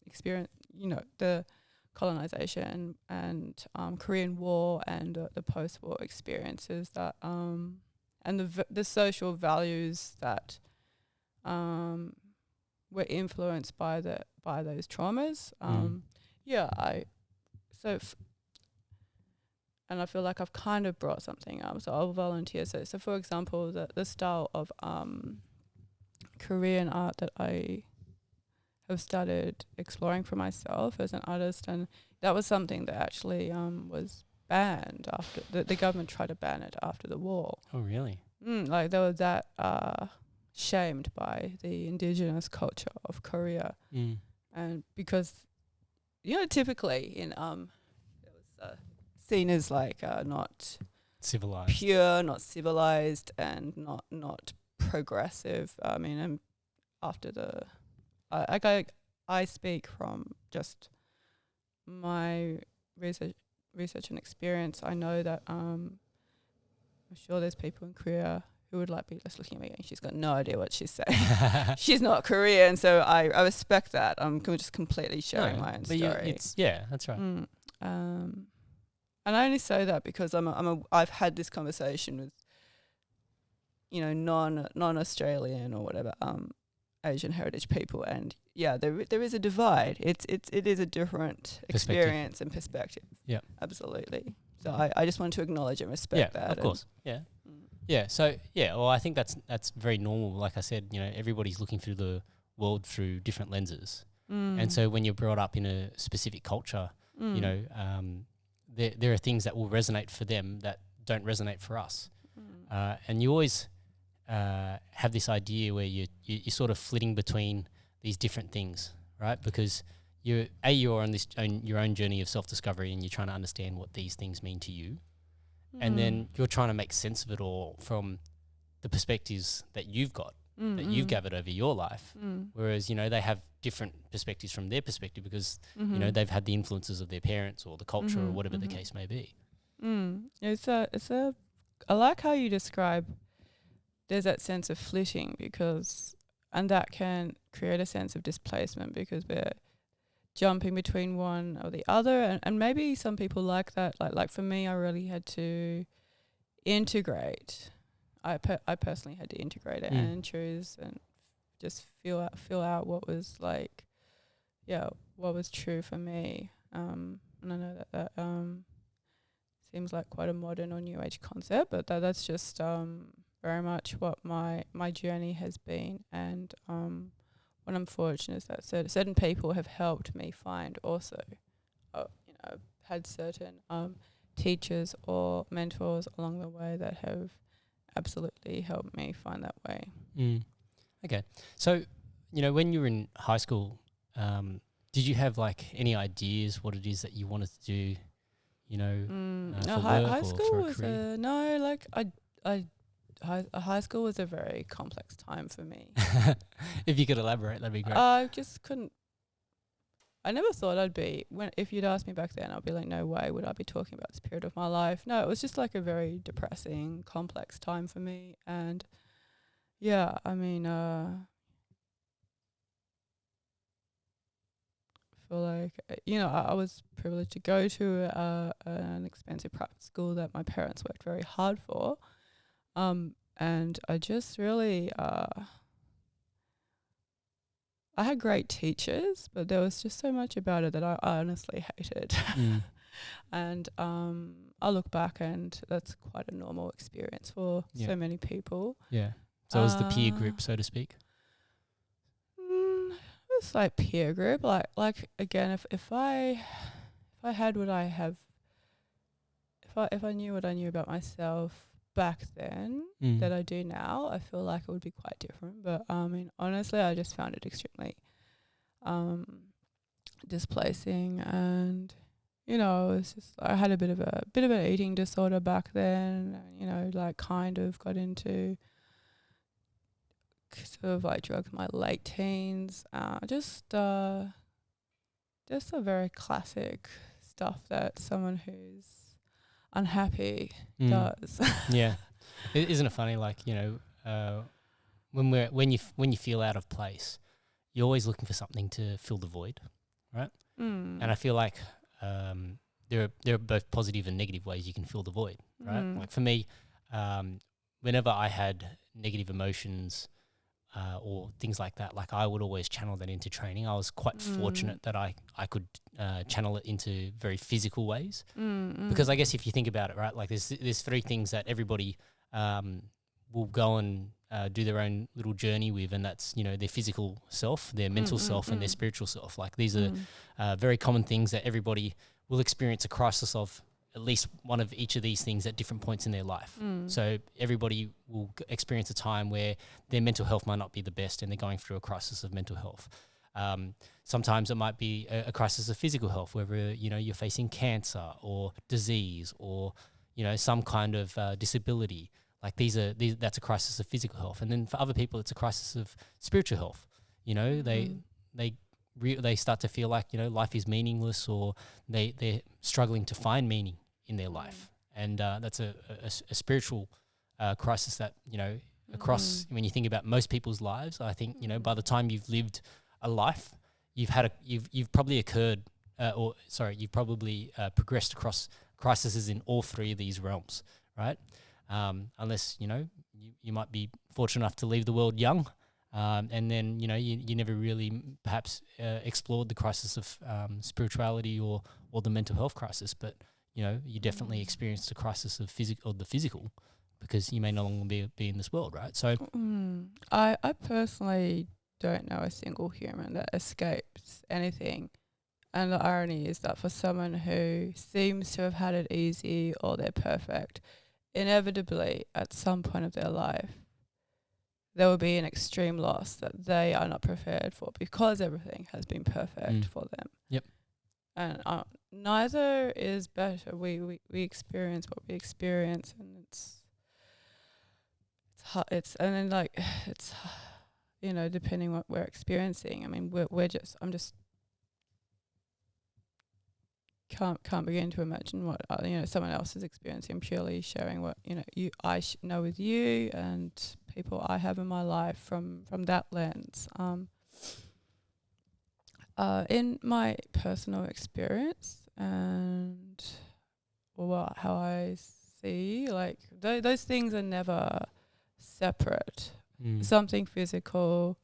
Speaker 2: experience. You know, the colonization and Korean War and the post-war experiences that and the social values that were influenced by those traumas. And I feel like I've kind of brought something up, so I'll volunteer. So for example, the style of Korean art that I have started exploring for myself as an artist, and that was something that actually was banned after the government tried to ban it after the war.
Speaker 1: Oh, really?
Speaker 2: Like they were that shamed by the indigenous culture of Korea, and because you know typically in it was seen as like not
Speaker 1: civilized,
Speaker 2: pure, not civilized, and not progressive. I mean, after the I speak from just my research and experience. I know that I'm sure there's people in Korea who would like be just looking at me and she's got no idea what she's saying. She's not Korean, so I respect that. I'm just completely sharing my own story.
Speaker 1: That's right.
Speaker 2: And I only say that because I've had this conversation with, you know, non-Australian or whatever Asian heritage people, and there is a divide. It is a different experience and perspective.
Speaker 1: Yeah,
Speaker 2: absolutely. So I just want to acknowledge and respect that.
Speaker 1: Of course. Yeah. Yeah. So well, I think that's very normal. Like I said, you know, everybody's looking through the world through different lenses, and so when you're brought up in a specific culture, you know, there are things that will resonate for them that don't resonate for us, and you always have this idea where you're sort of flitting between these different things, right? Because you're on your own journey of self-discovery, and you're trying to understand what these things mean to you, and then you're trying to make sense of it all from the perspectives that you've got, that you've gathered over your life. Whereas, you know, they have different perspectives from their perspective because, you know, they've had the influences of their parents or the culture or whatever the case may be.
Speaker 2: I like how you describe there's that sense of flitting and that can create a sense of displacement because we're jumping between one or the other, and maybe some people like that. Like for me, I really had to integrate. I personally had to integrate it and choose and just feel out what was what was true for me. And I know that seems like quite a modern or new age concept, but that's just very much what my journey has been. And what I'm fortunate is that certain people have helped me find also, you know, had certain teachers or mentors along the way that have absolutely helped me find that way.
Speaker 1: Okay. So, you know, when you were in high school, did you have like any ideas what it is that you wanted to do, you know, for work
Speaker 2: high
Speaker 1: or
Speaker 2: school
Speaker 1: for a
Speaker 2: was
Speaker 1: career?
Speaker 2: High school was a very complex time for me.
Speaker 1: If you could elaborate, that'd be great.
Speaker 2: I just couldn't. I never thought I'd be if you'd asked me back then, I'd be like, no way would I be talking about this period of my life. No, it was just like a very depressing, complex time for me. And yeah, I mean, I feel like, you know, I was privileged to go to an expensive private school that my parents worked very hard for. And I just really, I had great teachers, but there was just so much about it that I honestly hated. And I look back and that's quite a normal experience for so many people. Yeah.
Speaker 1: So it was the peer group, so to speak?
Speaker 2: It's like peer group. Like again, if I had what I have, if I knew what I knew about myself back then that I do now, I feel like it would be quite different. But I mean, honestly, I just found it extremely displacing, and you know, it's just I had a bit of an eating disorder back then. You know, like kind of got into sort of like drugs in my late teens. Just a very classic stuff that someone who's unhappy does.
Speaker 1: Yeah. Isn't it funny, like, you know, when you feel out of place, you're always looking for something to fill the void, right? And I feel like there are both positive and negative ways you can fill the void, right? Like for me, whenever I had negative emotions or things like that, like I would always channel that into training. I was quite fortunate that I could channel it into very physical ways, because I guess if you think about it, right, like there's three things that everybody will go and do their own little journey with, and that's, you know, their physical self, their mental self, and their spiritual self. Like these are very common things that everybody will experience a crisis of at least one of each of these things at different points in their life. So everybody will experience a time where their mental health might not be the best and they're going through a crisis of mental health. Sometimes it might be a crisis of physical health, whether, you know, you're facing cancer or disease or, you know, some kind of disability. Like that's a crisis of physical health. And then for other people, it's a crisis of spiritual health. You know, they start to feel like, you know, life is meaningless, or they're struggling to find meaning in their life. And that's a spiritual crisis that, you know, across, when you think about most people's lives, I think, you know, by the time you've lived a life, you've probably progressed across crises in all three of these realms, right? Unless, you know, you might be fortunate enough to leave the world young, and then, you know, you never really perhaps explored the crisis of spirituality or the mental health crisis, but, you know, you definitely experienced the crisis of the physical, because you may no longer be in this world, right? So
Speaker 2: I personally don't know a single human that escapes anything. And the irony is that for someone who seems to have had it easy or they're perfect, inevitably at some point of their life, there will be an extreme loss that they are not prepared for, because everything has been perfect for them.
Speaker 1: Yep.
Speaker 2: And neither is better. We experience what we experience, and it's hard. And then, like, it's, you know, depending what we're experiencing. I mean, I'm just can't begin to imagine what you know, someone else is experiencing. I'm purely sharing what, you know, I know with you and people I have in my life from that lens. In my personal experience and how I see, like, those things are never separate. Something physical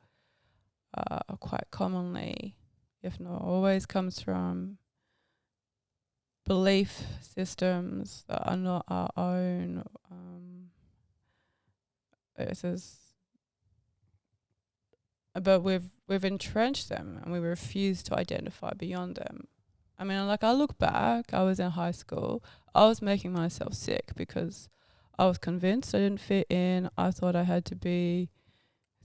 Speaker 2: quite commonly, if not always, comes from belief systems that are not our own. But we've entrenched them, and we refuse to identify beyond them. I mean, like, I look back, I was in high school, I was making myself sick because I was convinced I didn't fit in. I thought I had to be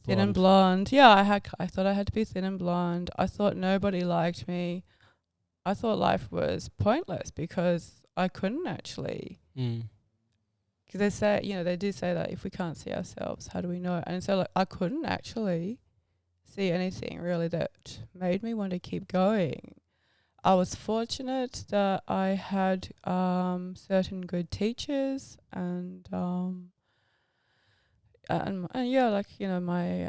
Speaker 2: thin and blonde. Yeah, I thought I had to be thin and blonde. I thought nobody liked me. I thought life was pointless because I couldn't actually. Because they say, you know, they do say that if we can't see ourselves, how do we know? And so, like, I couldn't actually see anything really that made me want to keep going. I was fortunate that I had certain good teachers, and yeah, like, you know, my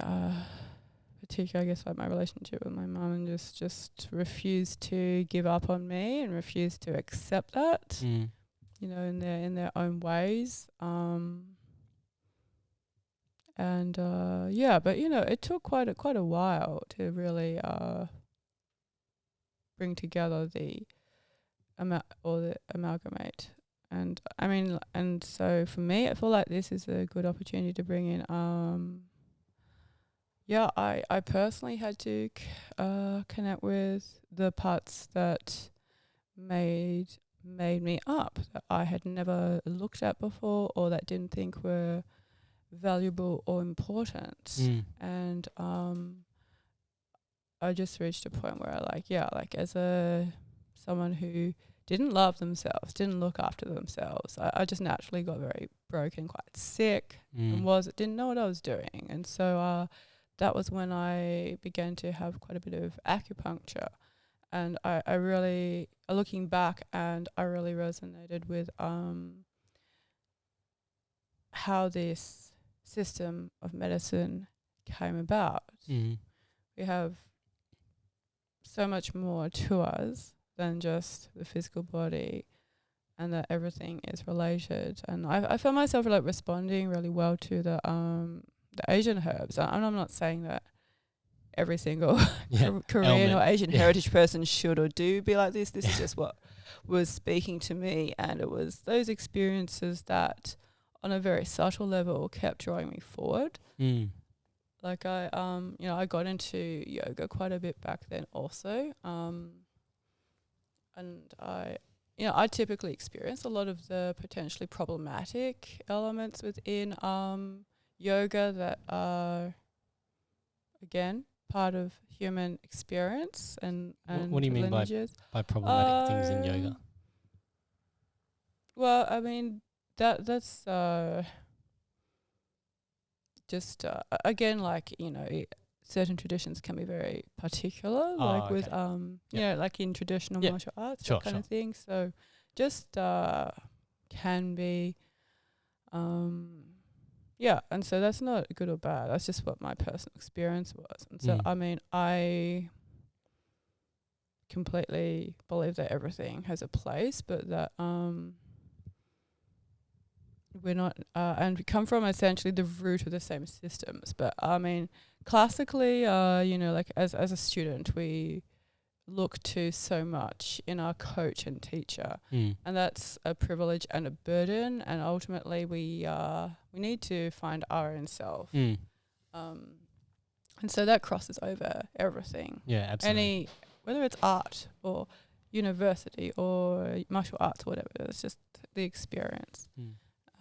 Speaker 2: particular, I guess, like, my relationship with my mum, and just refused to give up on me and refused to accept that, you know, in their own ways. Yeah, but, you know, it took quite a while to really bring together the amalgamate. And I mean, and so for me, I feel like this is a good opportunity to bring in. I personally had to connect with the parts that made me up, that I had never looked at before, or that didn't think were valuable or important. And I just reached a point where as someone who didn't love themselves, didn't look after themselves, I just naturally got very broken, quite sick, and didn't know what I was doing. And so that was when I began to have quite a bit of acupuncture. And I really, looking back, and I really resonated with how this system of medicine came about. We have so much more to us than just the physical body, and that everything is related. And I found myself, like, responding really well to the Asian herbs. And I'm not saying that every single Korean or Asian heritage person should or do be like this. This is just what was speaking to me, and it was those experiences that, on a very subtle level, kept drawing me forward. Like, I got into yoga quite a bit back then also. And I typically experience a lot of the potentially problematic elements within yoga that are, again, part of human experience and
Speaker 1: what do you mean by problematic things in yoga?
Speaker 2: Well, I mean, that's just again, like, you know, certain traditions can be very particular,
Speaker 1: Oh,
Speaker 2: like with
Speaker 1: okay.
Speaker 2: like in traditional
Speaker 1: Yeah.
Speaker 2: martial arts,
Speaker 1: Sure,
Speaker 2: that kind
Speaker 1: sure.
Speaker 2: of thing. So just can be and so that's not good or bad. That's just what my personal experience was. And so I mean, I completely believe that everything has a place, but that we're not and we come from essentially the root of the same systems. But I mean, classically, like as a student, we look to so much in our coach and teacher, and that's a privilege and a burden. And ultimately, we need to find our own self. And so that crosses over everything.
Speaker 1: Yeah, absolutely.
Speaker 2: Whether it's art or university or martial arts or whatever, it's just the experience.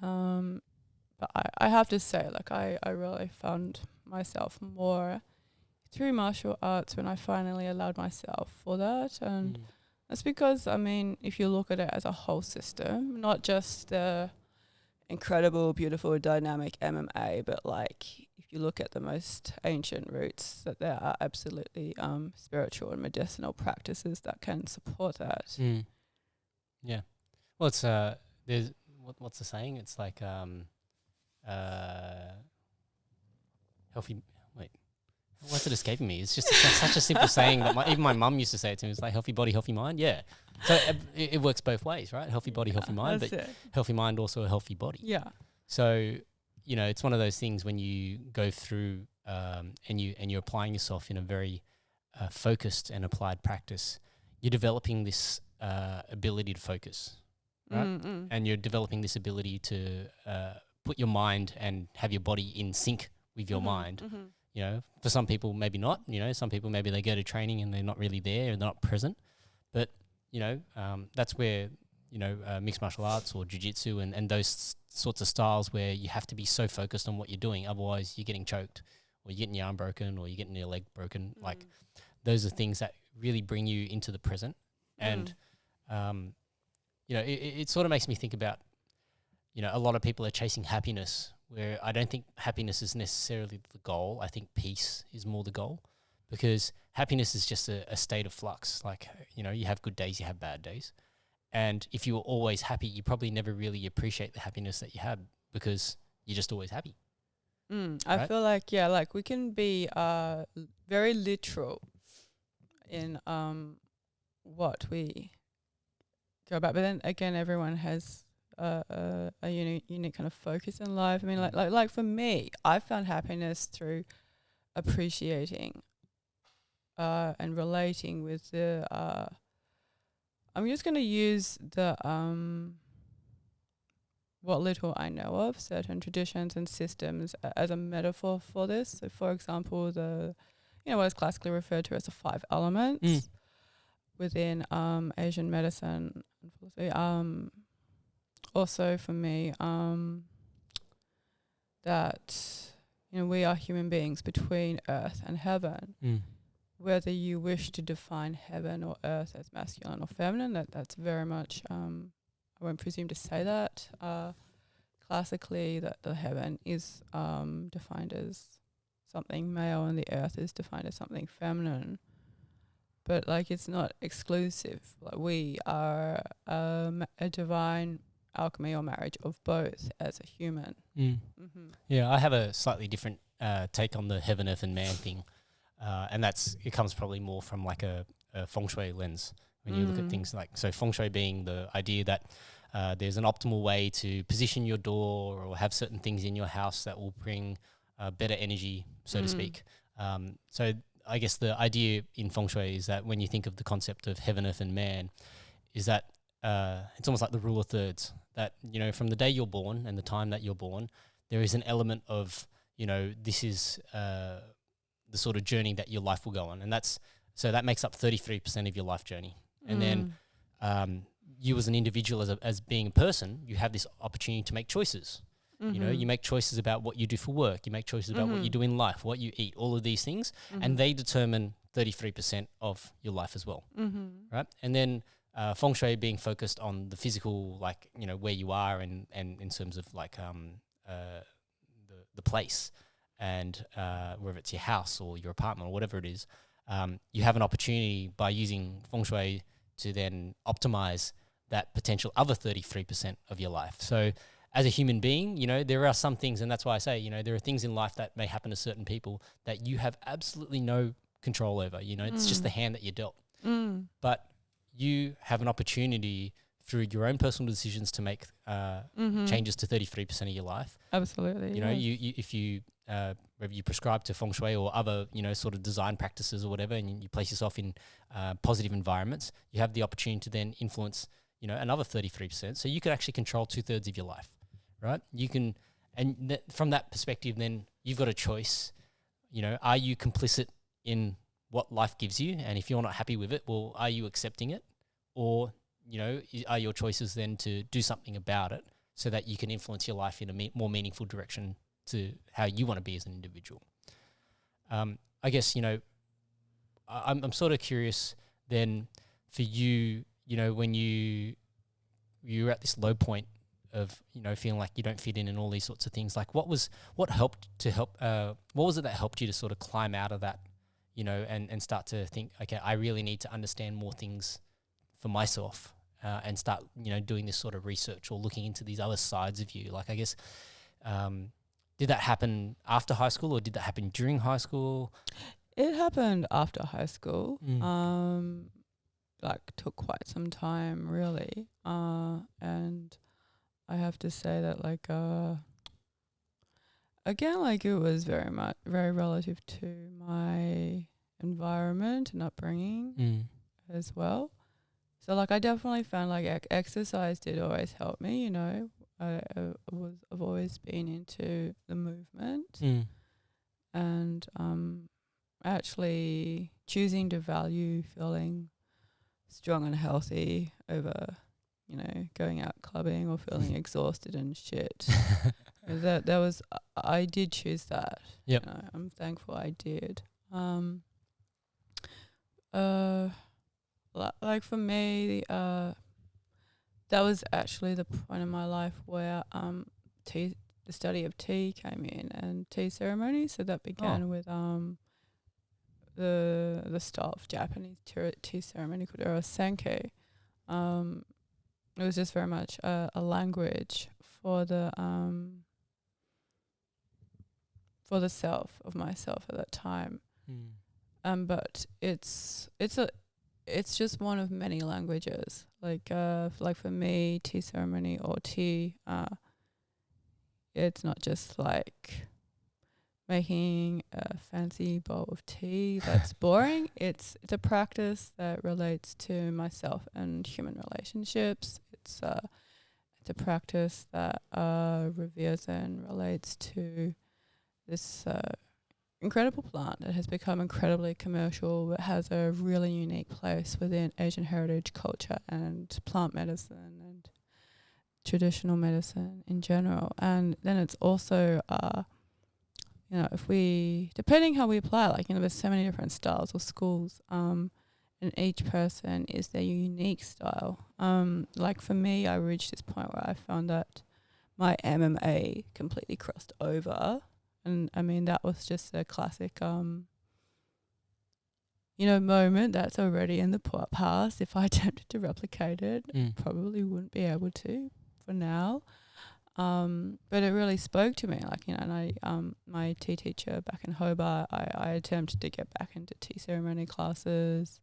Speaker 2: But I have to say, like, I really found myself more through martial arts when I finally allowed myself for that. And that's because, I mean, if you look at it as a whole system, not just the incredible, beautiful, dynamic MMA, but like if you look at the most ancient roots, that there are absolutely spiritual and medicinal practices that can support that.
Speaker 1: Yeah. Well, it's there's what's the saying? It's like healthy. Wait, what's it escaping me? It's just such a simple saying that even my mum used to say it to me. It's like healthy body, healthy mind. Yeah. So it works both ways, right? Healthy body, healthy mind, but healthy mind also a healthy body.
Speaker 2: Yeah.
Speaker 1: So, it's one of those things when you go through and you're applying yourself in a very focused and applied practice, you're developing this ability to focus, right? And you're developing this ability to put your mind and have your body in sync with your mind. For some people, maybe not. Some people, maybe they go to training and they're not really there and they're not present. But, that's where, mixed martial arts or jiu-jitsu and those sorts of styles where you have to be so focused on what you're doing. Otherwise, you're getting choked or you're getting your arm broken or you're getting your leg broken. Like, those are things that really bring you into the present. And, it sort of makes me think about, a lot of people are chasing happiness, where I don't think happiness is necessarily the goal. I think peace is more the goal, because happiness is just a state of flux. Like, you have good days, you have bad days. And if you were always happy, you probably never really appreciate the happiness that you have because you're just always happy.
Speaker 2: I feel like, like we can be very literal in what we go about. But then again, everyone has a unique kind of focus in life. I mean, like for me, I found happiness through appreciating and relating with the I'm just going to use the what little I know of certain traditions and systems as a metaphor for this. So, for example, what is classically referred to as the 5 elements within Asian medicine and philosophy. Also, for me, that we are human beings between earth and heaven. Whether you wish to define heaven or earth as masculine or feminine, that's very much, I won't presume to say that. Classically, that the heaven is defined as something male and the earth is defined as something feminine. But, like, it's not exclusive. Like, we are a divine alchemy or marriage of both as a human.
Speaker 1: Yeah, I have a slightly different take on the heaven, earth and man thing. And it comes probably more from like a feng shui lens when you look at things like, so feng shui being the idea that there's an optimal way to position your door or have certain things in your house that will bring better energy, so to speak. So I guess the idea in feng shui is that when you think of the concept of heaven, earth and man, is that it's almost like the rule of thirds, that, from the day you're born and the time that you're born, there is an element of, this is the sort of journey that your life will go on. And that makes up 33% of your life journey. And then you as an individual, as being a person, you have this opportunity to make choices. You make choices about what you do for work. You make choices about what you do in life, what you eat, all of these things. And they determine 33% of your life as well, right? And then feng shui being focused on the physical, like, where you are and in terms of like the place. and whether it's your house or your apartment or whatever it is, you have an opportunity by using feng shui to then optimize that potential other 33% of your life. So as a human being, you know, there are some things, and that's why I say, you know, there are things in life that may happen to certain people that you have absolutely no control over. You know, it's just the hand that you're dealt. But you have an opportunity through your own personal decisions to make changes to 33% of your life.
Speaker 2: Absolutely.
Speaker 1: You know, if you whether you prescribe to feng shui or other, you know, sort of design practices or whatever, and you place yourself in positive environments, you have the opportunity to then influence, you know, another 33%. So you could actually control 2/3 of your life, right? You can, and from that perspective, then you've got a choice. You know, are you complicit in what life gives you? And if you're not happy with it, well, are you accepting it? Or, you know, are your choices then to do something about it so that you can influence your life in a more meaningful direction to how you want to be as an individual? I guess, you know, I'm sort of curious then for you, you know, when you're at this low point of, you know, feeling like you don't fit in and all these sorts of things, like what was it that helped you to sort of climb out of that, you know, and start to think, okay, I really need to understand more things for myself, and start, you know, doing this sort of research or looking into these other sides of you? Like, I guess, did that happen after high school or did that happen during high school?
Speaker 2: It happened after high school. Like took quite some time really. And I have to say that like again, like it was very relative to my environment and upbringing as well. So like I definitely found like exercise did always help me, you know. I've always been into the movement, and actually choosing to value feeling strong and healthy over, you know, going out clubbing or feeling exhausted and shit. I did choose that.
Speaker 1: Yep.
Speaker 2: You know, I'm thankful I did. Like for me, that was actually the point in my life where the study of tea came in, and tea ceremony. So that began with the style of Japanese tea ceremony called Urasenke. It was just very much a language for the self of myself at that time. But it's just one of many languages. Like for me, tea ceremony or tea, it's not just like making a fancy bowl of tea that's boring. It's a practice that relates to myself and human relationships. It's a practice that reveres and relates to this incredible plant that has become incredibly commercial, but has a really unique place within Asian heritage culture and plant medicine and traditional medicine in general. And then it's also, you know, depending how we apply it, like, you know, there's so many different styles or schools, and each person is their unique style. Like for me, I reached this point where I found that my MMA completely crossed over. And I mean, that was just a classic, you know, moment that's already in the past. If I attempted to replicate it, probably wouldn't be able to for now. But it really spoke to me, like, you know, and I, my tea teacher back in Hobart, I attempted to get back into tea ceremony classes.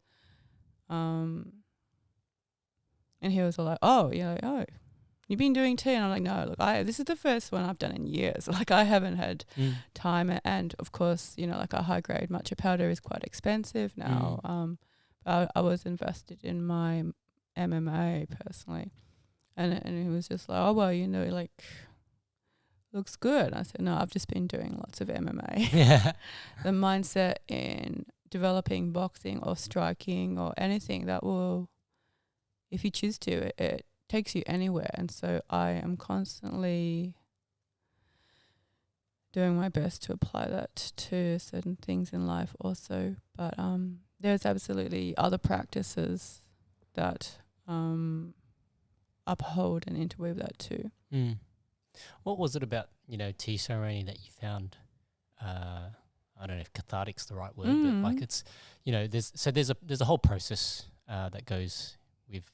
Speaker 2: And he was like, oh, you know, oh, you've been doing tea? And I'm like, no, look, this is the first one I've done in years. Like, I haven't had time. And of course, you know, like a high grade matcha powder is quite expensive now. I was invested in my MMA personally. And he was just like, oh, well, you know, like, looks good. I said, no, I've just been doing lots of MMA.
Speaker 1: Yeah.
Speaker 2: The mindset in developing boxing or striking or anything that will, if you choose to, it takes you anywhere. And so I am constantly doing my best to apply that to certain things in life also. But there's absolutely other practices that uphold and interweave that too.
Speaker 1: What was it about, you know, tea ceremony that you found I don't know if cathartic's the right word, but like it's, you know, there's a whole process that goes with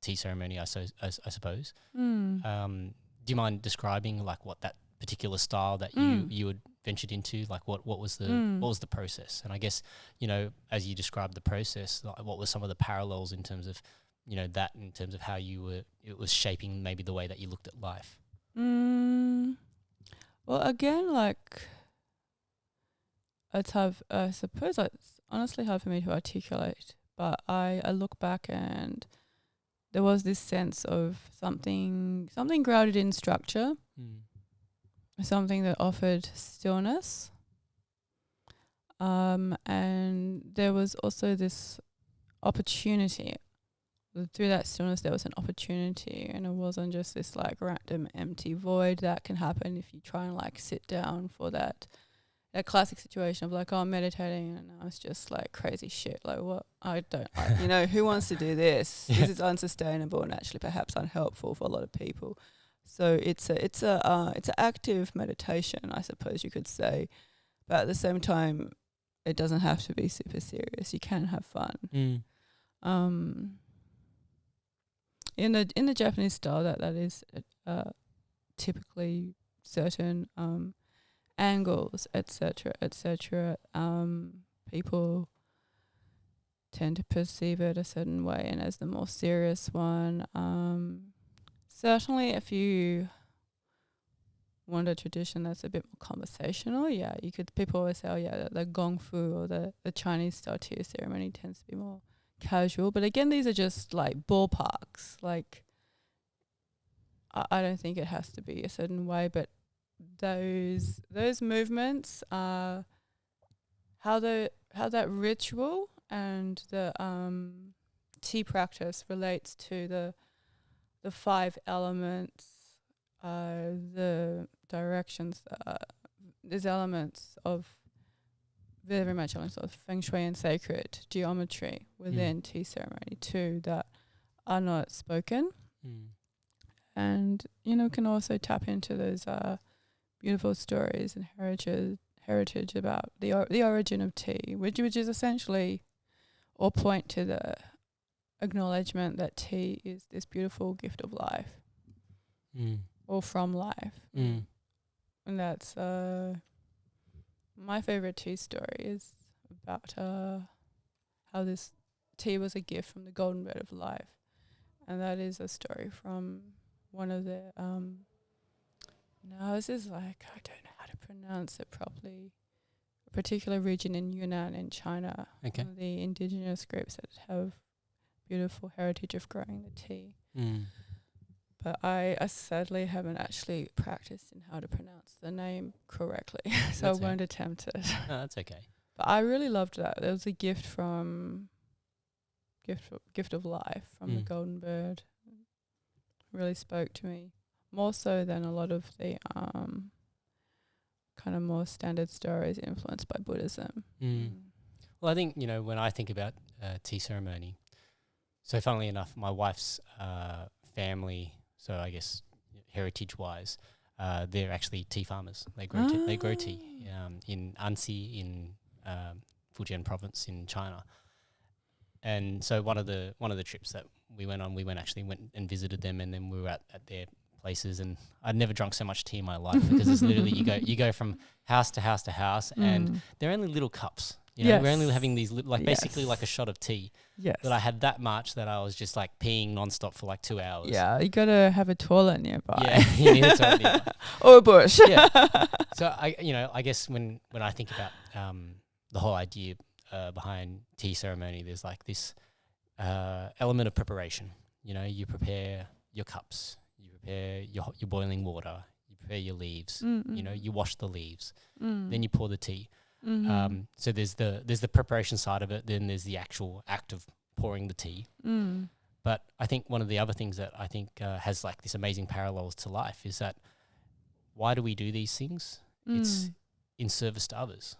Speaker 1: tea ceremony, I suppose. Do you mind describing like what that particular style that you had ventured into, like what was the process? And I guess, you know, as you described the process, like what were some of the parallels in terms of, you know, that in terms of how it was shaping maybe the way that you looked at life?
Speaker 2: Well, again, like it's hard. I suppose it's honestly hard for me to articulate. But I look back and there was this sense of something grounded in structure, something that offered stillness. And there was also this opportunity. Through that stillness, there was an opportunity, and it wasn't just this like random empty void that can happen if you try and like sit down for that classic situation of like, oh, I'm meditating and now it's just like crazy shit. Like, what? I don't like, you know, who wants to do this? This is unsustainable and actually perhaps unhelpful for a lot of people. So it's an active meditation, I suppose you could say, but at the same time, it doesn't have to be super serious. You can have fun. In the Japanese style, that is typically certain angles, etc. People tend to perceive it a certain way, and as the more serious one, certainly if you want a tradition that's a bit more conversational, people always say, oh yeah, the gong fu or the Chinese style tea ceremony tends to be more casual. But again, these are just like ballparks. Like I don't think it has to be a certain way, but those movements are how that ritual and the tea practice relates to the 5 elements, the directions. There's elements of very much elements of feng shui and sacred geometry within tea ceremony too that are not spoken, and you know can also tap into those beautiful stories and heritage about the origin of tea, which is essentially, or point to the acknowledgement that tea is this beautiful gift of life, or from life, and that's my favorite tea story is about how this tea was a gift from the golden bird of life, and that is a story from one of the this is like, I don't know how to pronounce it properly, a particular region in Yunnan in China.
Speaker 1: Okay.
Speaker 2: One of the indigenous groups that have beautiful heritage of growing the tea. But I sadly haven't actually practiced in how to pronounce the name correctly, so I won't attempt it.
Speaker 1: No, that's okay.
Speaker 2: But I really loved that. It was a gift of life from the golden bird. It really spoke to me, more so than a lot of the kind of more standard stories influenced by Buddhism.
Speaker 1: Well, I think, you know, when I think about tea ceremony, so funnily enough, my wife's family, so I guess heritage-wise, they're actually tea farmers. They grow tea in Anxi in Fujian province in China. And so one of the trips that we went on, actually went and visited them, and then we were at their places, and I'd never drunk so much tea in my life, because it's literally you go from house to house to house, and they're only little cups. You know, we're only having these basically like a shot of tea. Yes. But I had that much that I was just like peeing nonstop for like 2 hours. Yeah,
Speaker 2: you gotta have a toilet nearby.
Speaker 1: Yeah, you need a toilet nearby.
Speaker 2: Or a bush.
Speaker 1: Yeah. So I guess when I think about the whole idea behind tea ceremony, there's like this element of preparation. You know, you prepare your cups, you prepare your boiling water, you prepare your leaves. You know, you wash the leaves, then you pour the tea. So there's the preparation side of it, then there's the actual act of pouring the tea. But I think one of the other things that I think has like this amazing parallels to life is that why do we do these things? It's in service to others,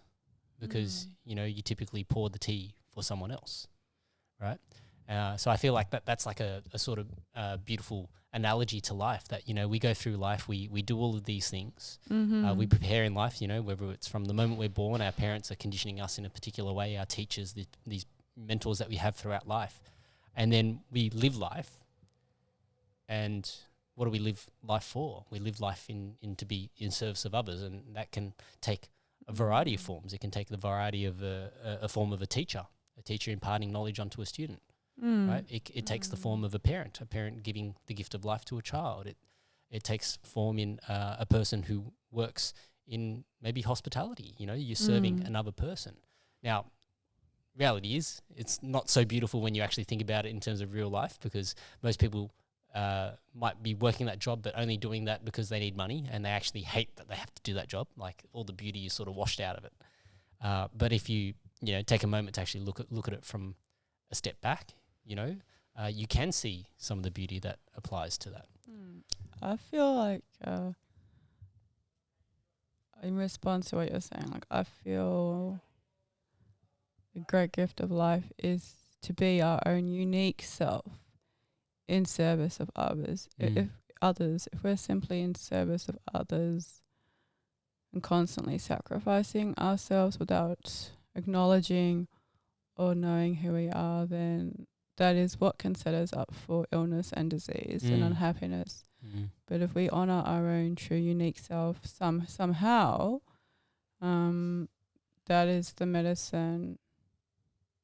Speaker 1: because you know, you typically pour the tea for someone else, right? So I feel like that's like a sort of beautiful analogy to life, that, you know, we go through life, we do all of these things. We prepare in life, you know, whether it's from the moment we're born, our parents are conditioning us in a particular way, our teachers, these mentors that we have throughout life. And then we live life. And what do we live life for? We live life in to be in service of others, and that can take a variety of forms. It can take the variety of a form of a teacher imparting knowledge onto a student, right? It takes the form of a parent giving the gift of life to a child. It takes form in a person who works in maybe hospitality. You know, you're serving another person. Now, reality is it's not so beautiful when you actually think about it in terms of real life, because most people might be working that job but only doing that because they need money, and they actually hate that they have to do that job. Like, all the beauty is sort of washed out of it. But if you take a moment to actually look at it from a step back, you know, you can see some of the beauty that applies to that.
Speaker 2: I feel like in response to what you're saying, like, I feel the great gift of life is to be our own unique self in service of others. If we're simply in service of others and constantly sacrificing ourselves without acknowledging or knowing who we are, then that is what can set us up for illness and disease and unhappiness. But if we honour our own true unique self somehow, that is the medicine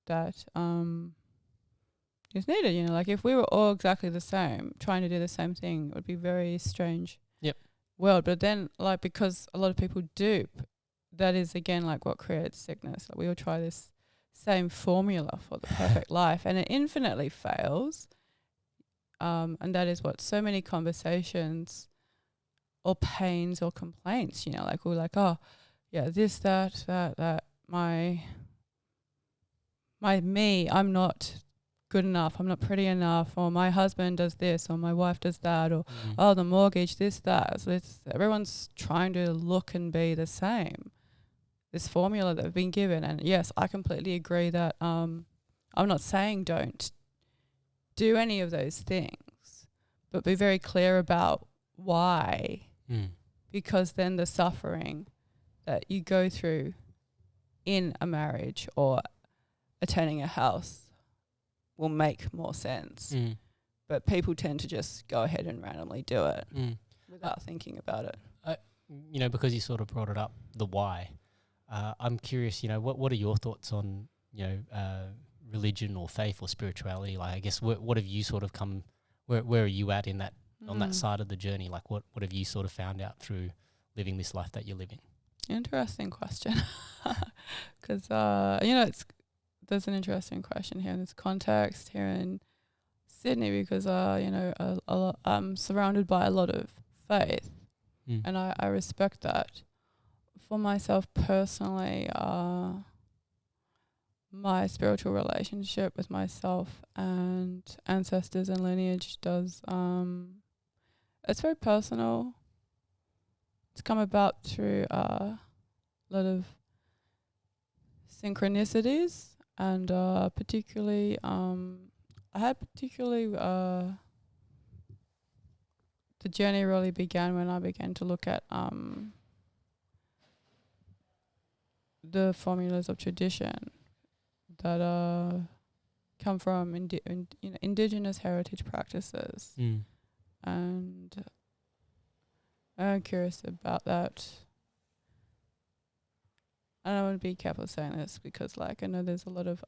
Speaker 2: that is needed. You know, like, if we were all exactly the same, trying to do the same thing, it would be very strange world. But then, like, because a lot of people dupe, that is again like what creates sickness. Like, we all try this same formula for the perfect life, and it infinitely fails. And that is what so many conversations or pains or complaints, you know, like, we're like, oh yeah, this, that, I'm not good enough, I'm not pretty enough, or my husband does this, or my wife does that, or oh, the mortgage, this, that. So everyone's trying to look and be the same. This formula that we've been given. And yes, I completely agree that I'm not saying don't do any of those things, but be very clear about why. Because then the suffering that you go through in a marriage or attending a house will make more sense. But people tend to just go ahead and randomly do it without thinking about it.
Speaker 1: You know, because you sort of brought it up, the why. I'm curious, you know, what are your thoughts on, you know, religion or faith or spirituality? Like, I guess what have you sort of come, where are you at in that, on that side of the journey? Like, what have you sort of found out through living this life that you're living?
Speaker 2: Interesting question. Because, you know, there's an interesting question here in this context here in Sydney, because, you know, I'm surrounded by a lot of faith, and I respect that. For myself personally, my spiritual relationship with myself and ancestors and lineage it's very personal. It's come about through a lot of synchronicities, and particularly the journey really began when I began to look at the formulas of tradition that come from indigenous heritage practices. And I'm curious about that. And I want to be careful saying this because, like, I know there's a lot of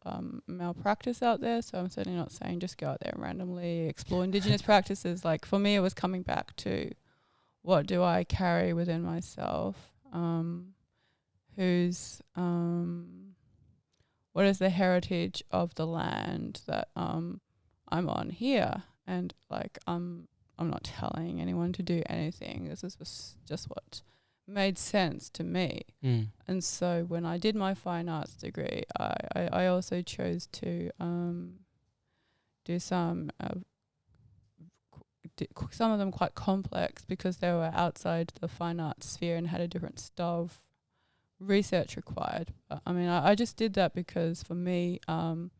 Speaker 2: malpractice out there, so I'm certainly not saying just go out there and randomly explore indigenous practices. Like, for me, it was coming back to what do I carry within myself, what is the heritage of the land that I'm on here, and like I'm not telling anyone to do anything. This was just what made sense to me. And so when I did my fine arts degree, I also chose to do some of them quite complex because they were outside the fine arts sphere and had a different style of research required. I mean, I just did that because for me, the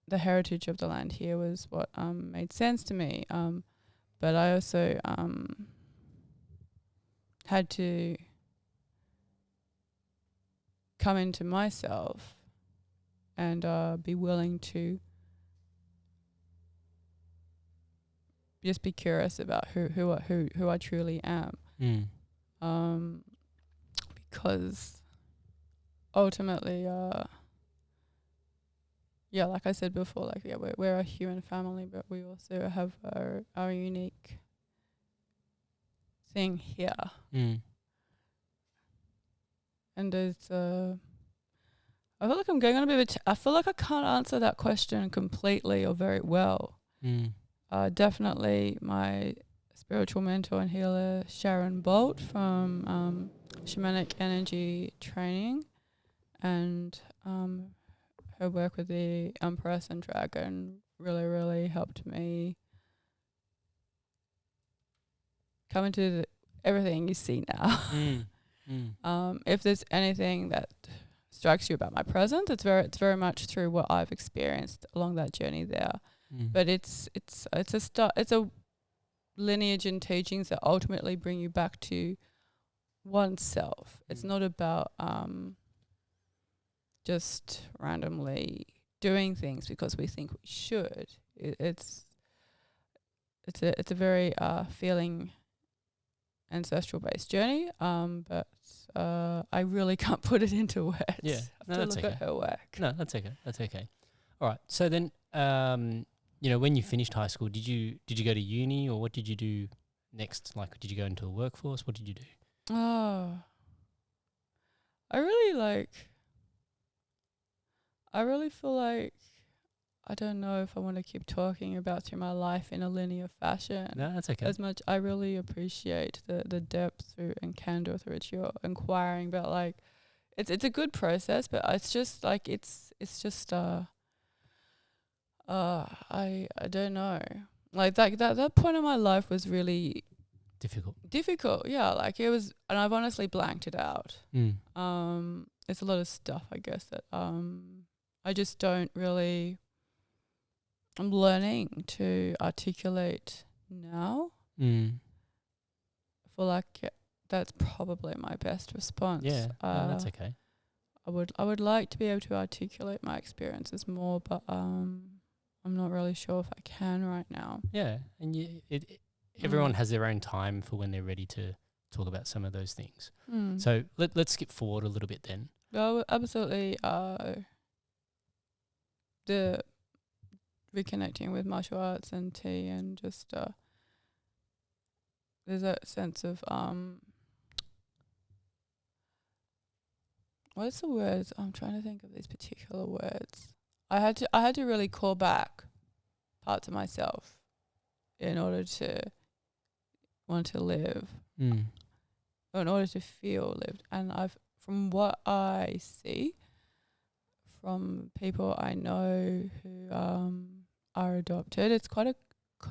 Speaker 2: the heritage of the land here was what made sense to me. But I also had to come into myself and be willing to just be curious about who I truly am. Because ultimately, like I said before, like we're a human family, but we also have our unique thing here. And there's I feel like I'm going on a bit of I feel like I can't answer that question completely or very well. Definitely my spiritual mentor and healer, Sharon Bolt from Shamanic Energy Training, and her work with the Empress and Dragon really, really helped me come into everything you see now. If there's anything that strikes you about my present, it's very much through what I've experienced along that journey there. But it's a lineage and teachings that ultimately bring you back to oneself. It's not about just randomly doing things because we think we should. It's a very feeling ancestral based journey. But I really can't put it into words.
Speaker 1: Yeah,
Speaker 2: I have to look at her work.
Speaker 1: No, that's okay. That's okay. All right. So then, when you finished high school, did you go to uni, or what did you do next? Like, did you go into a workforce? What did you do?
Speaker 2: I really feel like I don't know if I want to keep talking about through my life in a linear fashion.
Speaker 1: No, that's okay.
Speaker 2: As much I really appreciate the depth through and candor through which you're inquiring, but like it's a good process, but it's just like it's just I don't know. Like that point in my life was really difficult. Yeah, like it was, and I've honestly blanked it out. It's a lot of stuff, I guess, that I just don't really. I'm learning to articulate now. I feel like that's probably my best response.
Speaker 1: Yeah, no, that's okay.
Speaker 2: I would like to be able to articulate my experiences more, but I'm not really sure if I can right now.
Speaker 1: Yeah, and everyone has their own time for when they're ready to talk about some of those things. So let's skip forward a little bit then.
Speaker 2: Oh, absolutely. The reconnecting with martial arts and tea, and just there's a sense of what's the words? I'm trying to think of these particular words. I had to really call back parts of myself in order to want to live, or in order to feel lived. And from what I see from people I know who are adopted, it's quite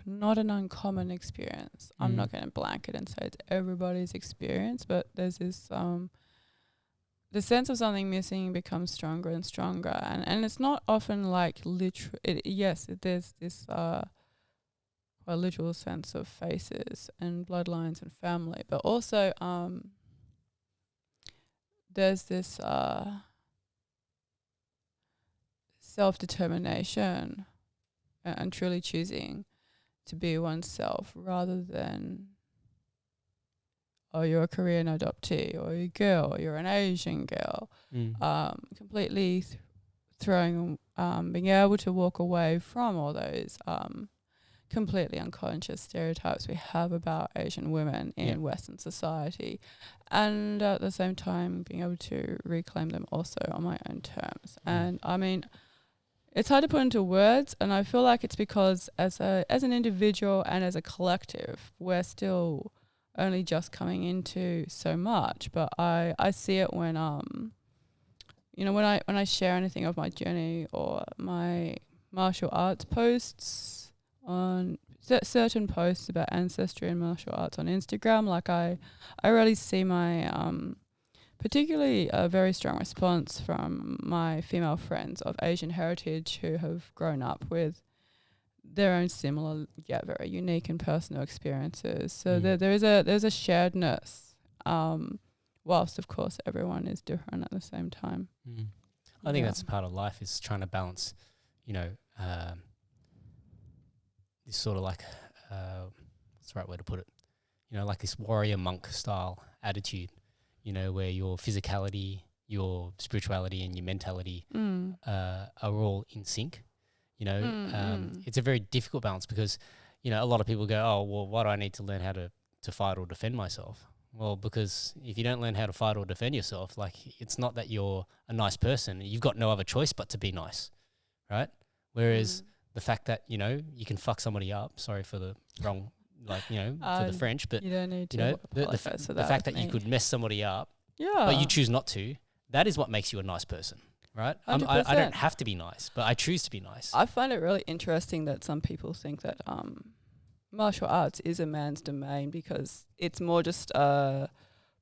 Speaker 2: not an uncommon experience. I'm not going to blanket and say it's everybody's experience, but there's this the sense of something missing becomes stronger and stronger, and it's not often like literal. There's this a literal sense of faces and bloodlines and family, but also there's this self-determination and truly choosing to be oneself, rather than, oh, you're a Korean adoptee, or you're a girl, or you're an Asian girl. Completely being able to walk away from all those completely unconscious stereotypes we have about Asian women in Western society, and at the same time being able to reclaim them also on my own terms. And I mean, it's hard to put into words, and I feel like it's because as an individual and as a collective, we're still only just coming into so much. But I see it when when I share anything of my journey or my martial arts posts on certain posts about ancestry and martial arts on Instagram. Like I really see my particularly a very strong response from my female friends of Asian heritage who have grown up with their own similar yet very unique and personal experiences. So there's a sharedness, whilst of course everyone is different at the same time.
Speaker 1: I think that's part of life, is trying to balance, this sort of like, what's the right way to put it? Like this warrior monk style attitude, where your physicality, your spirituality and your mentality are all in sync. It's a very difficult balance because, a lot of people go, oh, well, why do I need to learn how to fight or defend myself? Well, because if you don't learn how to fight or defend yourself, like, it's not that you're a nice person. You've got no other choice but to be nice, right? Whereas the fact that, you can fuck somebody up, sorry for the wrong, for the French, but,
Speaker 2: you don't need to
Speaker 1: the fact that you could mess somebody up, but you choose not to, that is what makes you a nice person, right? I don't have to be nice, but I choose to be nice.
Speaker 2: I find it really interesting that some people think that martial arts is a man's domain because it's more just a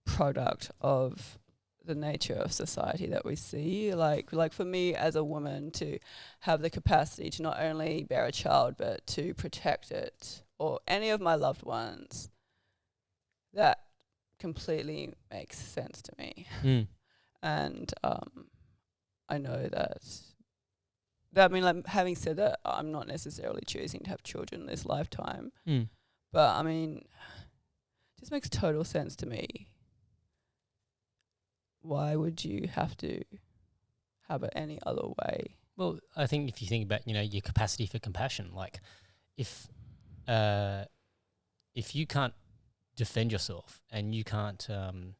Speaker 2: product of the nature of society that we see. Like for me as a woman to have the capacity to not only bear a child but to protect it or any of my loved ones, that completely makes sense to me. And I know that having said that, I'm not necessarily choosing to have children this lifetime. But it just makes total sense to me. Why would you have to have it any other way?
Speaker 1: Well, I think if you think about, your capacity for compassion, like if you can't defend yourself and you can't, I'm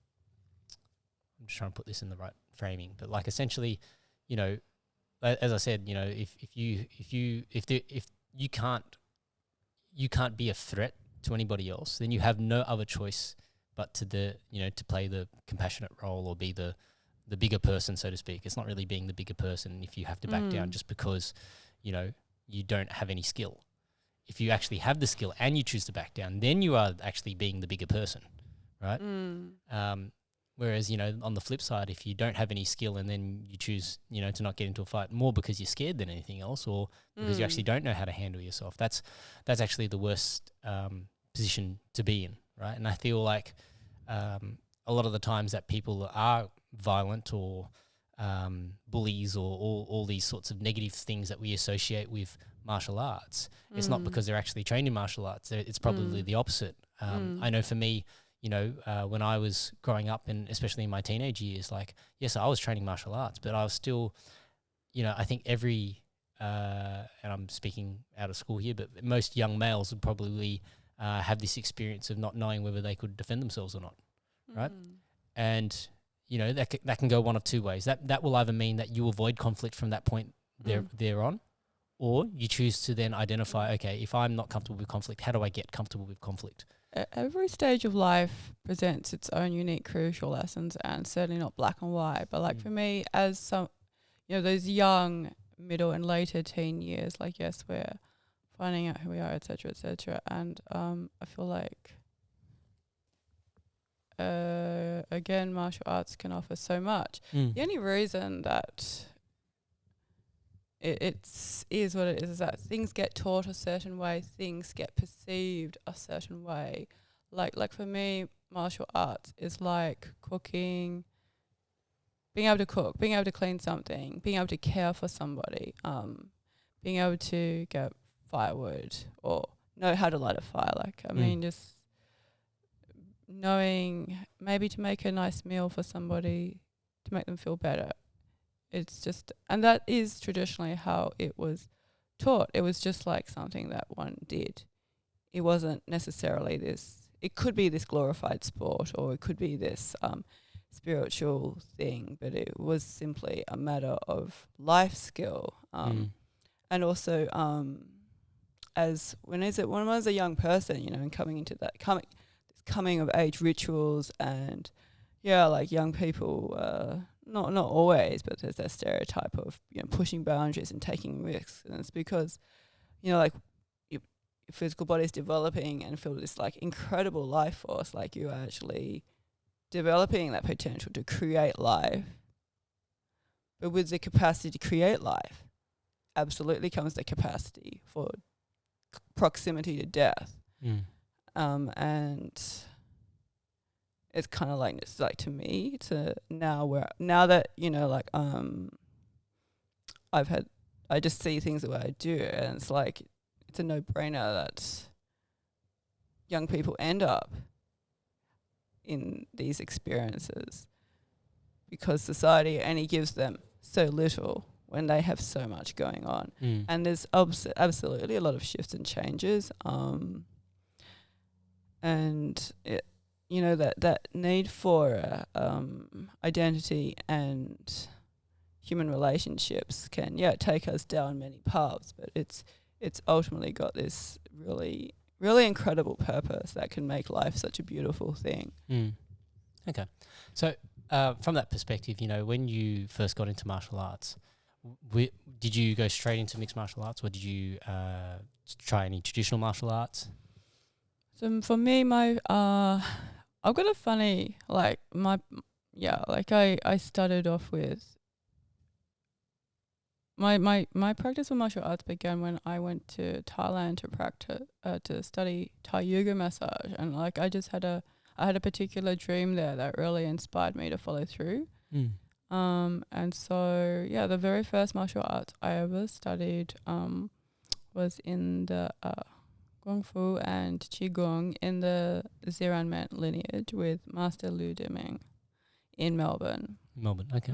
Speaker 1: just trying to put this in the right framing, but like essentially, as I said, if you can't be a threat to anybody else, then you have no other choice but to play the compassionate role or be the bigger person, so to speak. It's not really being the bigger person if you have to back down just because, you don't have any skill. If you actually have the skill and you choose to back down, then you are actually being the bigger person, right? Whereas, on the flip side, if you don't have any skill and then you choose, to not get into a fight more because you're scared than anything else or because you actually don't know how to handle yourself, that's actually the worst position to be in, right? And I feel like a lot of the times that people are violent or bullies or all these sorts of negative things that we associate with martial arts, it's not because they're actually trained in martial arts. It's probably the opposite. I know for me, when I was growing up and especially in my teenage years, like, yes, I was training martial arts, but I was still, I think and I'm speaking out of school here, but most young males would probably have this experience of not knowing whether they could defend themselves or not, right? And, that can go one of two ways. That will either mean that you avoid conflict from that point thereon, or you choose to then identify, okay, if I'm not comfortable with conflict, how do I get comfortable with conflict?
Speaker 2: Every stage of life presents its own unique crucial lessons, and certainly not black and white. But like for me, as some, those young, middle and later teen years, like, yes, we're finding out who we are, et cetera, and I feel like again, martial arts can offer so much. The only reason that it is what it is that things get taught a certain way, things get perceived a certain way. Like for me, martial arts is like cooking, being able to cook, being able to clean something, being able to care for somebody, being able to get firewood or know how to light a fire. Like, just knowing maybe to make a nice meal for somebody to make them feel better. It's just, and that is traditionally how it was taught. It was just like something that one did. It wasn't necessarily this, it could be this glorified sport or it could be this spiritual thing, but it was simply a matter of life skill. And also when I was a young person, and coming into that, coming of age rituals and like young people, not always, but there's that stereotype of pushing boundaries and taking risks, and it's because like your physical body's developing and feel this like incredible life force, like you are actually developing that potential to create life. But with the capacity to create life, absolutely comes the capacity for proximity to death. And it's kind of like, it's like, to me, to now that, you know, like, I just see things the way I do, and it's like, it's a no-brainer that young people end up in these experiences because society only gives them so little when they have so much going on. And there's absolutely a lot of shifts and changes. And it, you know, that need for identity and human relationships can take us down many paths, but it's ultimately got this really, really incredible purpose that can make life such a beautiful thing.
Speaker 1: Okay, so from that perspective, you know, when you first got into martial arts, did you go straight into mixed martial arts, or did you try any traditional martial arts?
Speaker 2: So for me, I've got a funny, like, I started off with my practice of martial arts began when I went to Thailand to practice to study Thai yoga massage, and like I had a particular dream there that really inspired me to follow through. And so the very first martial arts I ever studied was in the Kung Fu and Qigong in the Ziranment lineage with Master Lu Deming in Melbourne.
Speaker 1: Okay.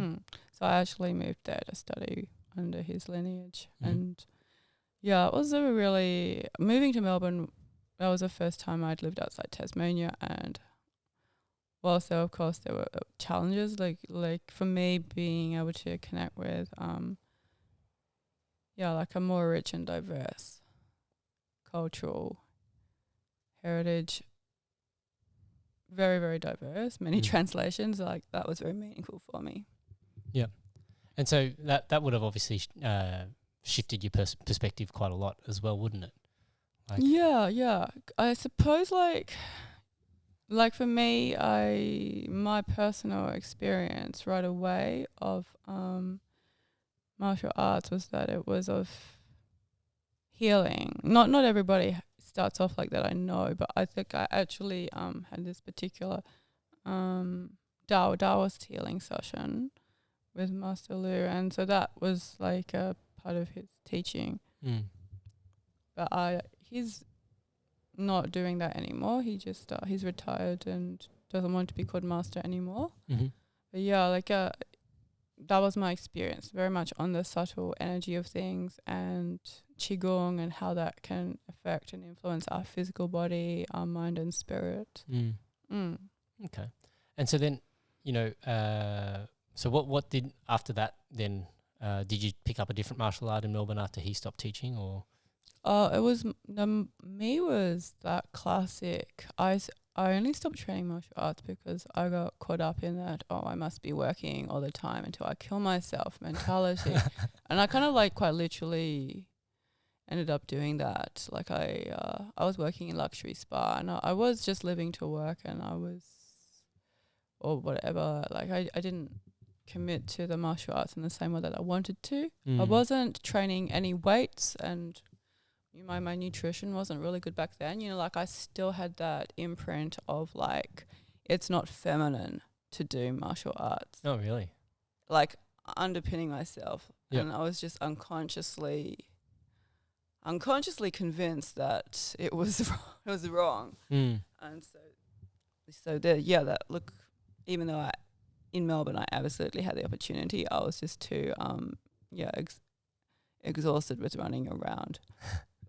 Speaker 2: So I actually moved there to study under his lineage. And it was moving to Melbourne, that was the first time I'd lived outside Tasmania, and so of course there were challenges, like for me being able to connect with like a more rich and diverse cultural heritage, very, very diverse, many translations, like that was very meaningful for me.
Speaker 1: Yeah. And so that would have obviously shifted your perspective quite a lot as well, wouldn't it? I suppose like for me, my personal experience right away of martial arts was that it was of healing. Not everybody starts off like that, I know, but I think I actually had this particular Taoist healing session with Master Lu, and so that was like a part of his teaching. But he's not doing that anymore. He just he's retired and doesn't want to be called master anymore. But that was my experience, very much on the subtle energy of things and Qigong and how that can affect and influence our physical body, our mind and spirit. Okay. And so then, you know, so what did after that then? Did you pick up a different martial art in Melbourne after he stopped teaching, or?
Speaker 2: It was me was that classic. I only stopped training martial arts because I got caught up in that, I must be working all the time until I kill myself mentality. And I kind of like quite literally ended up doing that. Like I was working in luxury spa, and I was just living to work, and or whatever. Like I didn't commit to the martial arts in the same way that I wanted to. I wasn't training any weights, and my nutrition wasn't really good back then. You know, like I still had that imprint of like, it's not feminine to do martial arts.
Speaker 1: Oh, really?
Speaker 2: Like underpinning myself. Yep. And I was just unconsciously convinced that it was wrong. And so there, that look, even though in Melbourne I absolutely had the opportunity, I was just too exhausted with running around.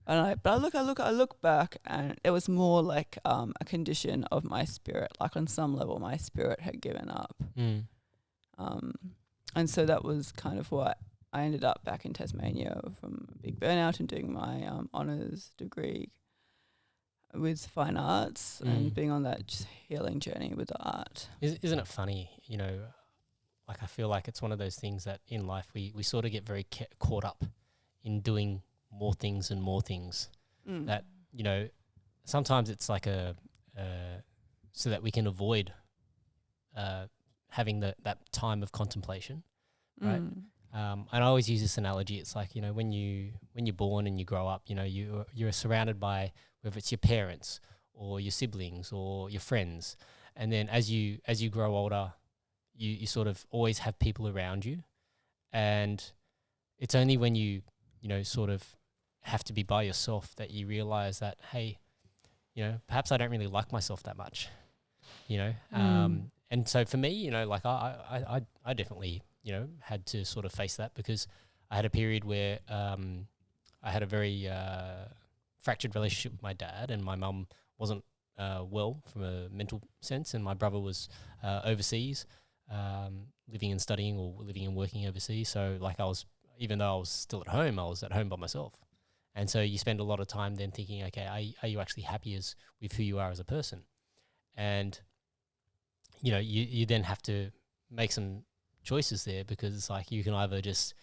Speaker 2: And I look back, and it was more like a condition of my spirit. Like on some level, my spirit had given up. And so that was kind of what I ended up back in Tasmania from a big burnout and doing my honours degree with fine arts and being on that just healing journey with the art.
Speaker 1: Isn't it funny, you know, like I feel like it's one of those things that in life we sort of get very caught up in doing more things and more things that, you know, sometimes it's like so that we can avoid having that time of contemplation, right?
Speaker 2: Mm.
Speaker 1: And I always use this analogy. It's like, when you're born and you grow up, you're surrounded by, whether it's your parents or your siblings or your friends, and then as you grow older, you sort of always have people around you, and it's only when you sort of have to be by yourself that you realize that, hey, perhaps I don't really like myself that much, and so for me, like I definitely had to sort of face that, because I had a period where I had a very fractured relationship with my dad, and my mum wasn't well from a mental sense, and my brother was overseas, living and studying, or living and working overseas. So like even though I was still at home, I was at home by myself. And so you spend a lot of time then thinking, okay, are you actually happy with who you are as a person? And you then have to make some choices there, because it's like you can either just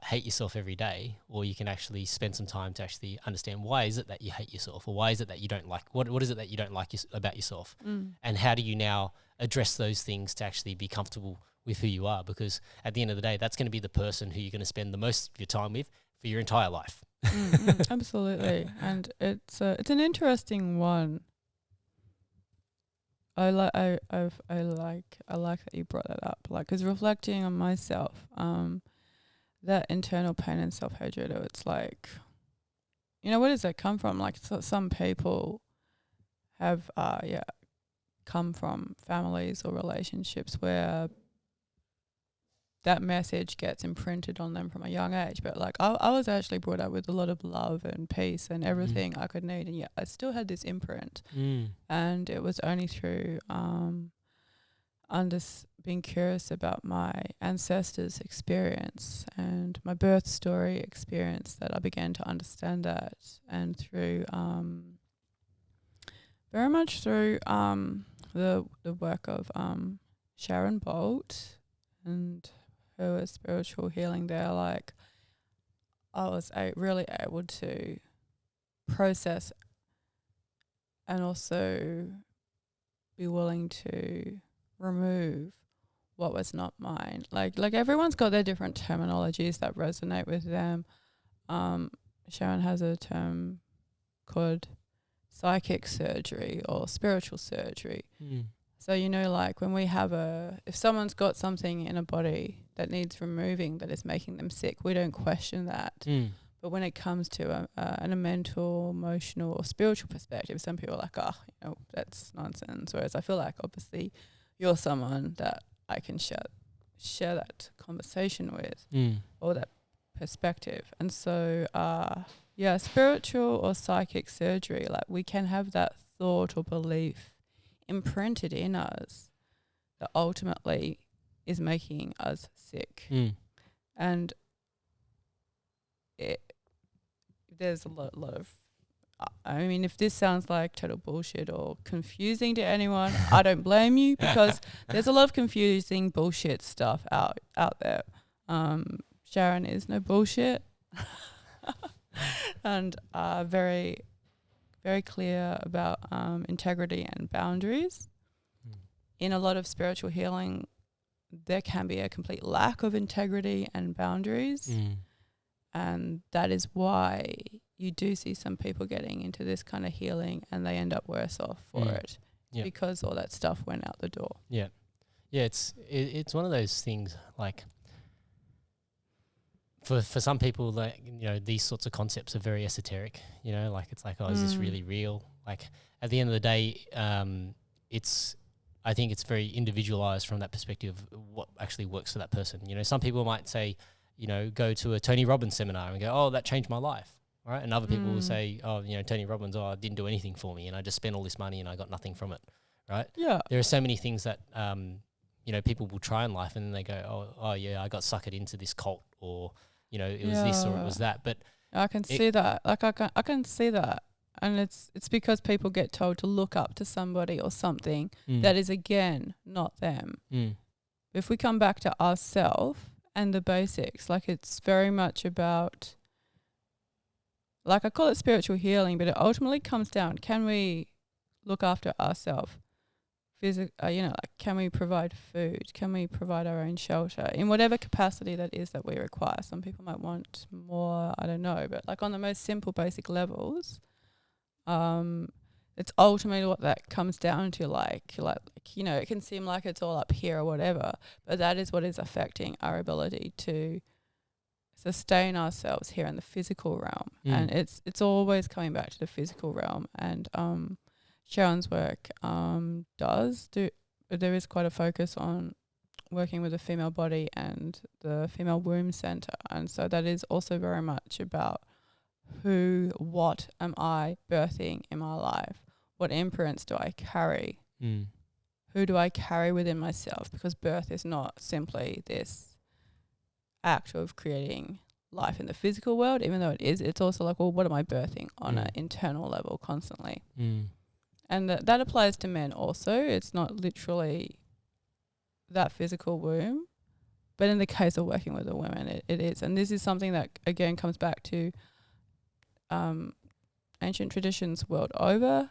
Speaker 1: hate yourself every day, or you can actually spend some time to actually understand, why is it that you hate yourself, or why is it that you don't like, what is it that you don't like about yourself, and how do you now address those things to actually be comfortable with who you are? Because at the end of the day, that's going to be the person who you're going to spend the most of your time with for your entire life.
Speaker 2: Absolutely. And it's an interesting one. I like that you brought that up, like, because reflecting on myself, that internal pain and self-hatred, it's like, where does that come from? Like, some people have come from families or relationships where that message gets imprinted on them from a young age. But like I was actually brought up with a lot of love and peace and everything I could need, and yet I still had this imprint. And it was only through being curious about my ancestors' experience and my birth story experience that I began to understand that. And through very much through the work of Sharon Bolt and her spiritual healing there, like I was really able to process and also be willing to remove what was not mine. Like everyone's got their different terminologies that resonate with them. Sharon has a term called psychic surgery or spiritual surgery. So, like when we have if someone's got something in a body that needs removing that is making them sick, we don't question that. But when it comes to a mental, emotional or spiritual perspective, some people are like, that's nonsense. Whereas I feel like obviously you're someone that I can share that conversation with or that perspective. And so, spiritual or psychic surgery, like we can have that thought or belief imprinted in us that ultimately is making us sick. And there's a lot of I mean, if this sounds like total bullshit or confusing to anyone, I don't blame you, because there's a lot of confusing bullshit stuff out there. Sharon is no bullshit. And very, very clear about integrity and boundaries. In a lot of spiritual healing, there can be a complete lack of integrity and boundaries. And that is why you do see some people getting into this kind of healing and they end up worse off for it because all that stuff went out the door.
Speaker 1: Yeah. It's one of those things, like, for some people, like, these sorts of concepts are very esoteric, like it's like, is this really real? Like at the end of the day, I think it's very individualized from that perspective of what actually works for that person. Some people might say, go to a Tony Robbins seminar and go, oh, that changed my life. Right. And other people will say, oh, Tony Robbins, it didn't do anything for me and I just spent all this money and I got nothing from it. Right.
Speaker 2: Yeah.
Speaker 1: There are so many things that, people will try in life and then they go, oh yeah, I got suckered into this cult, or, it was this or it was that. But
Speaker 2: I can see that. Like I can see that. And it's because people get told to look up to somebody or something that is, again, not them. If we come back to ourselves and the basics, like it's very much about, like I call it spiritual healing, but it ultimately comes down, can we look after ourselves like, can we provide food? Can we provide our own shelter in whatever capacity that is that we require? Some people might want more, I don't know, but like on the most simple, basic levels, it's ultimately what that comes down to. Like it can seem like it's all up here or whatever, but that is what is affecting our ability to sustain ourselves here in the physical realm. And it's always coming back to the physical realm. And Sharon's work there is quite a focus on working with the female body and the female womb center, and so that is also very much about what am I birthing in my life? What imprints do I carry? Who do I carry within myself? Because birth is not simply this act of creating life in the physical world, even though it is. It's also like, well, what am I birthing on an internal level constantly? And that applies to men also. It's not literally that physical womb, but in the case of working with the women, it is. And this is something that, again, comes back to ancient traditions world over,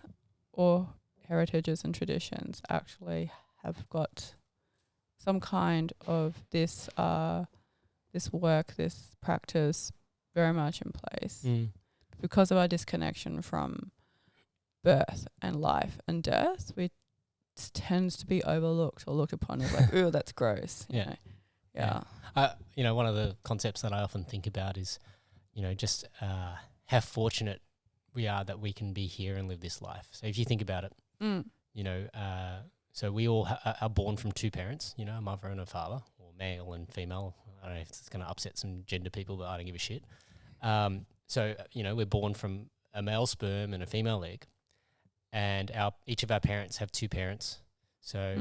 Speaker 2: or heritages and traditions actually have got some kind of this work, this practice very much in place because of our disconnection from birth and life and death, which tends to be overlooked or looked upon as like, ooh, that's gross. You know?
Speaker 1: One of the concepts that I often think about is, just how fortunate we are that we can be here and live this life. So if you think about it, so we all are born from two parents, a mother and a father, or male and female. I don't know if it's going to upset some gender people, but I don't give a shit. So we're born from a male sperm and a female egg, and each of our parents have two parents. So,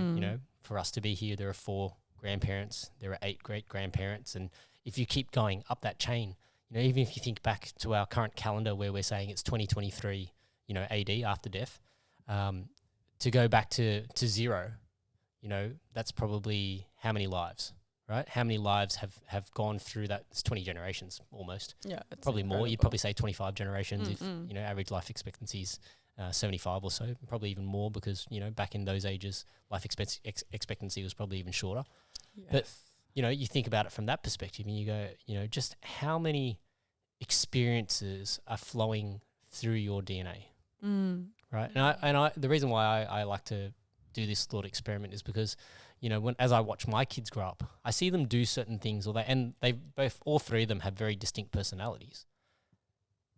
Speaker 1: for us to be here, there are 4 grandparents, there are 8 great-grandparents, and if you keep going up that chain, even if you think back to our current calendar where we're saying it's 2023, AD, after death, to go back to 0, that's probably how many lives, right? How many lives have gone through that? It's 20 generations almost.
Speaker 2: Yeah.
Speaker 1: Probably
Speaker 2: incredible.
Speaker 1: more. You'd probably say 25 generations if, average life expectancy's 75 or so, probably even more because, back in those ages, life expectancy was probably even shorter.
Speaker 2: Yes.
Speaker 1: But, you think about it from that perspective and you go, just how many experiences are flowing through your DNA, right? And I the reason why I like to do this thought experiment is because, as I watch my kids grow up, I see them do certain things, all 3 of them have very distinct personalities.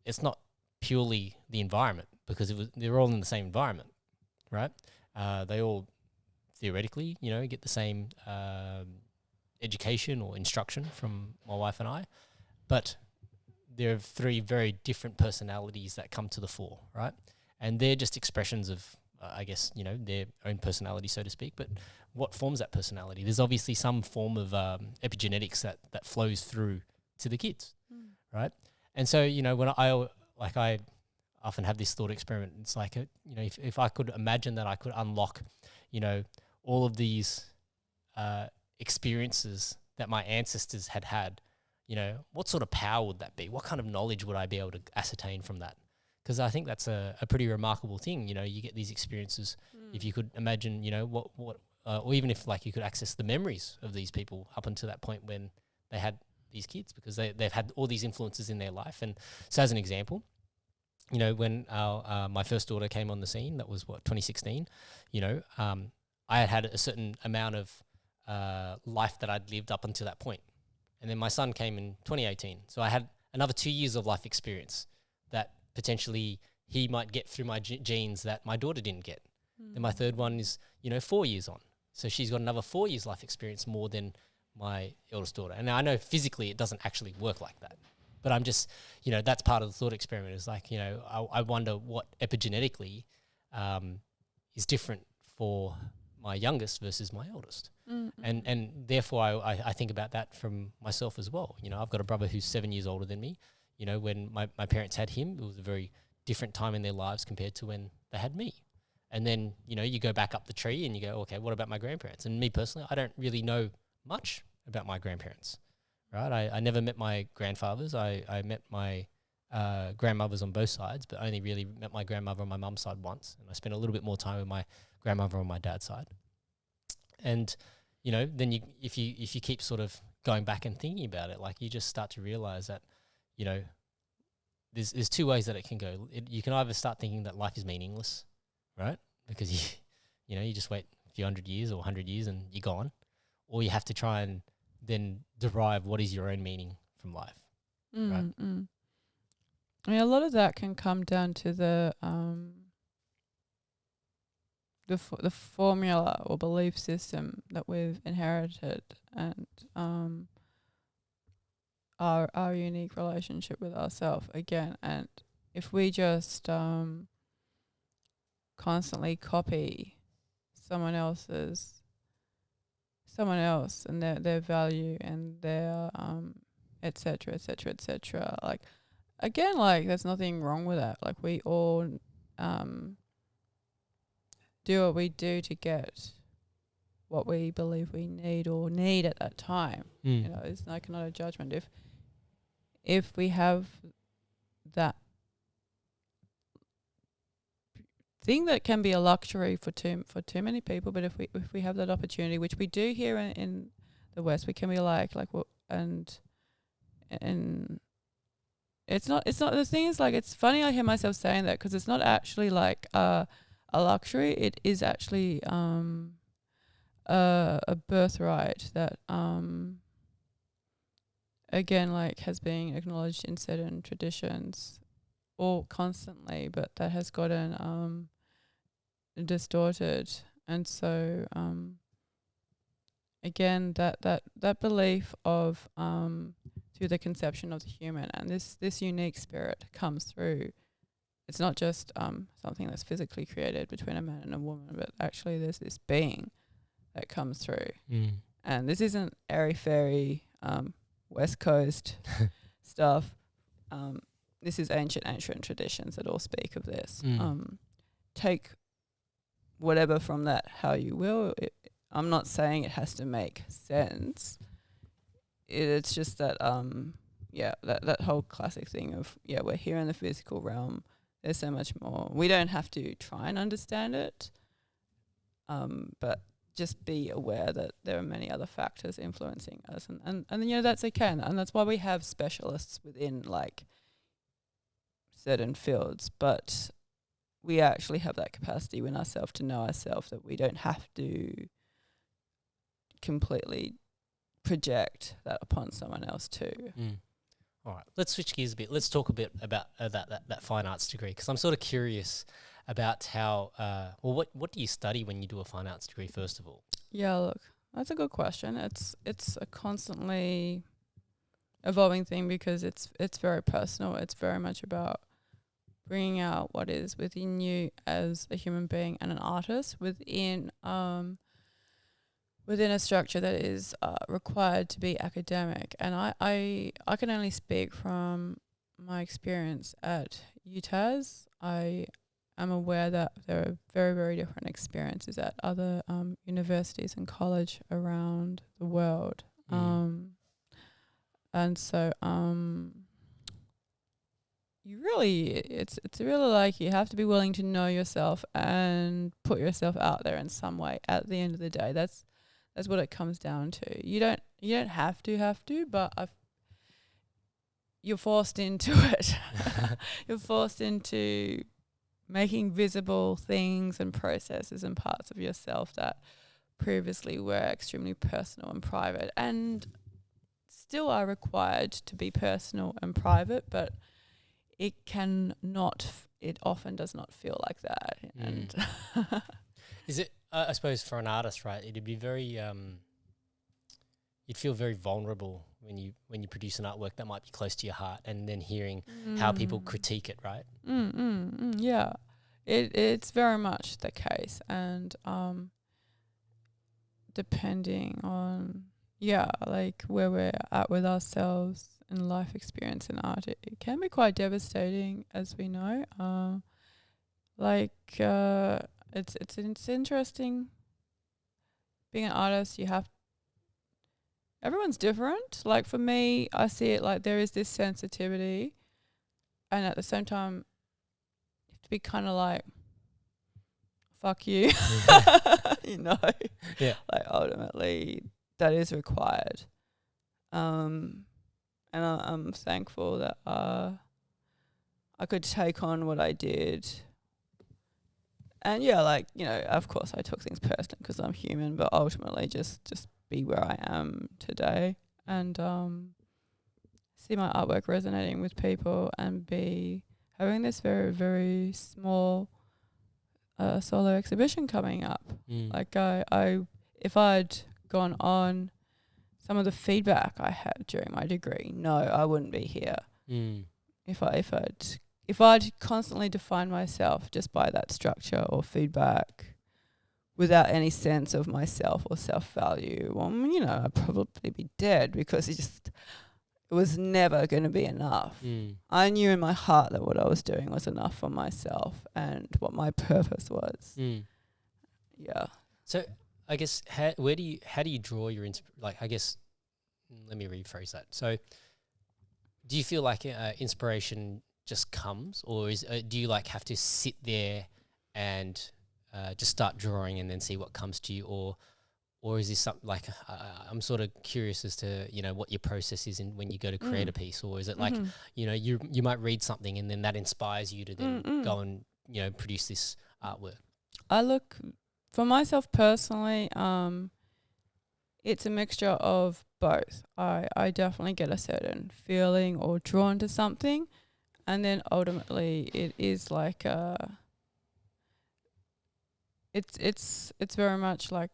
Speaker 1: It's not purely the environment because they're all in the same environment, right? They all theoretically, get the same education or instruction from my wife and I, but there are 3 very different personalities that come to the fore, right? And they're just expressions of, I guess, their own personality, so to speak. But what forms that personality? There's obviously some form of epigenetics that flows through to the kids, right? And so, when I often have this thought experiment, it's like, if I could imagine that I could unlock, all of these experiences that my ancestors had, what sort of power would that be? What kind of knowledge would I be able to ascertain from that? Because I think that's a pretty remarkable thing. You get these experiences. If you could imagine, or even if you could access the memories of these people up until that point when they had these kids, because they've had all these influences in their life. And so, as an example, when my first daughter came on the scene, that was 2016. I had a certain amount of life that I'd lived up until that point. And then my son came in 2018. So I had another 2 years of life experience that potentially he might get through my genes that my daughter didn't get. Then my third one is, 4 years on. So she's got another 4 years life experience more than my eldest daughter. And I know physically it doesn't actually work like that. But I'm just, that's part of the thought experiment is I wonder what epigenetically is different for my youngest versus my eldest. And therefore I think about that from myself as well. I've got a brother who's 7 years older than me. When my parents had him, it was a very different time in their lives compared to when they had me. And then, you go back up the tree and you go, okay, what about my grandparents? And me personally, I don't really know much about my grandparents, right? I never met my grandfathers. I met my grandmothers on both sides, but only really met my grandmother on my mum's side once. And I spent a little bit more time with my grandmother on my dad's side. And, you know, then if you keep sort of going back and thinking about it, like you just start to realize that, you know, there's two ways that it can go. You can either start thinking that life is meaningless, right? Because you just wait a few 100 years or 100 years and you're gone. Or you have to try and then derive what is your own meaning from life, right?
Speaker 2: I mean, a lot of that can come down to the formula or belief system that we've inherited, and our unique relationship with ourselves again. And if we just constantly copy someone else and their value and their et cetera, like, again, like, there's nothing wrong with that. Like, we all do what we do to get what we believe we need at that time. You know, it's like not a judgment. If we have that thing that can be a luxury for too many people, but if we have that opportunity, which we do here in the West, we can be like well, and it's not the thing is, like, it's funny I hear myself saying that because it's not actually like a luxury. It is actually a birthright that again, like, has been acknowledged in certain traditions or constantly, but that has gotten distorted. And so again, that belief of through the conception of the human, and this unique spirit comes through. It's not just something that's physically created between a man and a woman, but actually there's this being that comes through. And this isn't airy-fairy West Coast stuff. This is ancient traditions that all speak of this. Take whatever from that how you will. I'm not saying it has to make sense. It's just that that whole classic thing of we're here in the physical realm. There's so much more. We don't have to try and understand it, but just be aware that there are many other factors influencing us, and that's okay, and that's why we have specialists within like certain fields. But we actually have that capacity within ourselves to know ourselves, that we don't have to completely project that upon someone else too.
Speaker 1: All right, let's switch gears a bit. Let's talk a bit about that fine arts degree, because I'm sort of curious about how, what do you study when you do a fine arts degree, first of all?
Speaker 2: Yeah, look, that's a good question. It's a constantly evolving thing because it's very personal. It's very much about bringing out what is within you as a human being and an artist within a structure that is required to be academic. And I can only speak from my experience at UTAS. I am aware that there are very, very different experiences at other universities and college around the world. And so it's really like you have to be willing to know yourself and put yourself out there in some way at the end of the day. That's what it comes down to. You don't have to, but you're forced into it. You're forced into making visible things and processes and parts of yourself that previously were extremely personal and private, and still are required to be personal and private, but it often does not feel like that. And
Speaker 1: is it? I suppose for an artist, right, it'd be very, you'd feel very vulnerable when you produce an artwork that might be close to your heart, and then hearing how people critique it, right?
Speaker 2: Yeah, it's very much the case, and depending on like where we're at with ourselves and life experience in art, it can be quite devastating, as we know. It's interesting being an artist. Everyone's different. Like for me, I see it like there is this sensitivity, and at the same time you have to be kind of like fuck you. You know, like ultimately that is required. And I'm thankful that I could take on what I did. And yeah, like, you know, of course I took things personally because I'm human, but ultimately just be where I am today and see my artwork resonating with people and be having this very, very small solo exhibition coming up. Like I if I'd gone on some of the feedback I had during my degree, no, I wouldn't be here. If I'd constantly defined myself just by that structure or feedback without any sense of myself or self-value, well, you know, I'd probably be dead because it was never going to be enough. I knew in my heart that what I was doing was enough for myself and what my purpose was. Yeah.
Speaker 1: So I guess how do you draw your I guess let me rephrase that. So do you feel like inspiration just comes, or do you like have to sit there and just start drawing and then see what comes to you, or is this something like I'm sort of curious as to, you know, what your process is when you go to create a piece, or is it like, you know, you might read something and then that inspires you to then go and, you know, produce this artwork?
Speaker 2: I look for myself personally, it's a mixture of both. I definitely get a certain feeling or drawn to something, and then ultimately it is like it's very much like,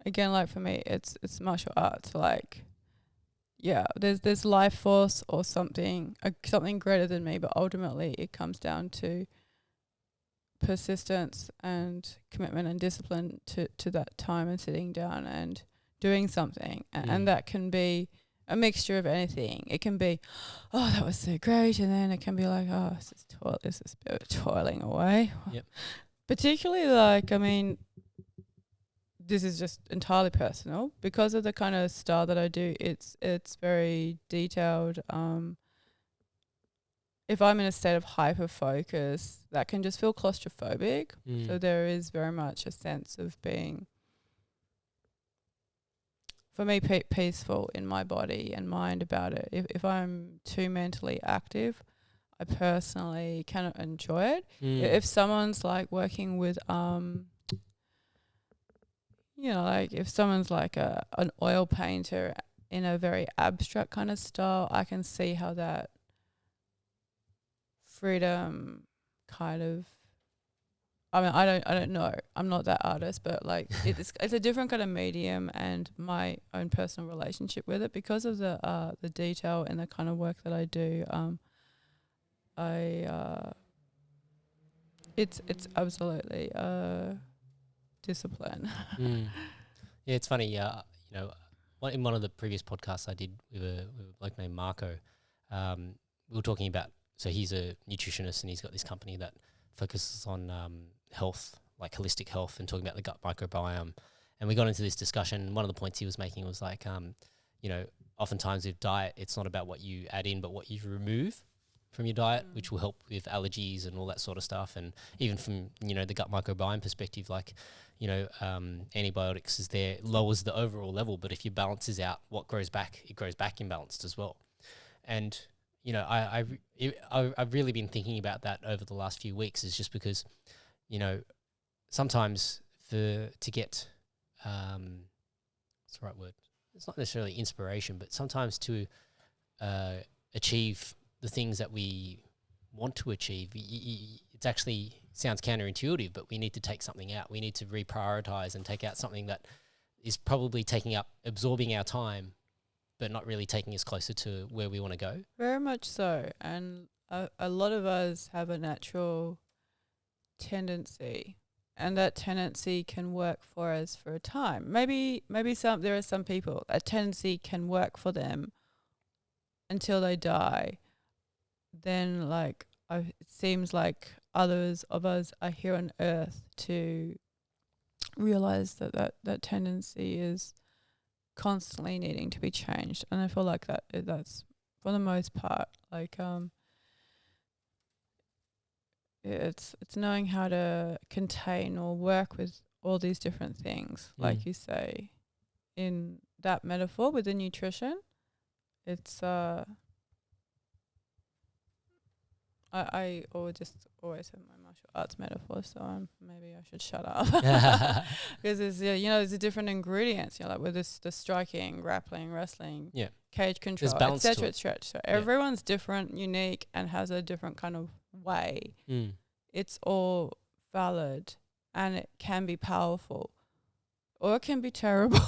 Speaker 2: again, like for me it's martial arts. Like, yeah, there's life force or something greater than me, but ultimately it comes down to persistence and commitment and discipline to that time and sitting down and doing something. And that can be a mixture of anything. It can be, oh, that was so great, and then it can be like, oh, this is a bit of toiling away.
Speaker 1: Yep.
Speaker 2: Particularly, like, I mean, this is just entirely personal because of the kind of style that I do. It's very detailed. If I'm in a state of hyper focus, that can just feel claustrophobic. So there is very much a sense of being, for me, peaceful in my body and mind about it. If I'm too mentally active, I personally cannot enjoy it. If someone's like working with, you know, like if someone's like an oil painter in a very abstract kind of style, I can see how that freedom kind of, I mean, I don't know, I'm not that artist, but like it's a different kind of medium, and my own personal relationship with it because of the detail and the kind of work that I do. It's absolutely discipline.
Speaker 1: Yeah, it's funny. You know, in one of the previous podcasts I did with a bloke named Marco, we were talking about. So he's a nutritionist and he's got this company that focuses on health, like holistic health, and talking about the gut microbiome. And we got into this discussion. One of the points he was making was like, you know, oftentimes with diet, it's not about what you add in, but what you remove from your diet, which will help with allergies and all that sort of stuff. And even from, you know, the gut microbiome perspective, like, you know, antibiotics is there, lowers the overall level, but if your balance is out, what grows back, it grows back imbalanced as well. And you know, I've really been thinking about that over the last few weeks, is just because, you know, sometimes to get, what's the right word? It's not necessarily inspiration, but sometimes to achieve the things that we want to achieve, it's actually sounds counterintuitive, but we need to take something out. We need to reprioritize and take out something that is probably absorbing our time, but not really taking us closer to where we want to go.
Speaker 2: Very much so. And a lot of us have a natural tendency, and that tendency can work for us for a time. Maybe there are some people, a tendency can work for them until they die. Then like it seems like others of us are here on earth to realize that tendency is constantly needing to be changed, and I feel like that's for the most part like it's knowing how to contain or work with all these different things, like you say, in that metaphor with the nutrition. It's I always have my martial arts metaphor, so maybe I should shut up because there's there's a different ingredients, like with the striking, grappling, wrestling, cage control, etc. etc. So everyone's different, unique, and has a different kind of way. It's all valid, and it can be powerful, or it can be terrible.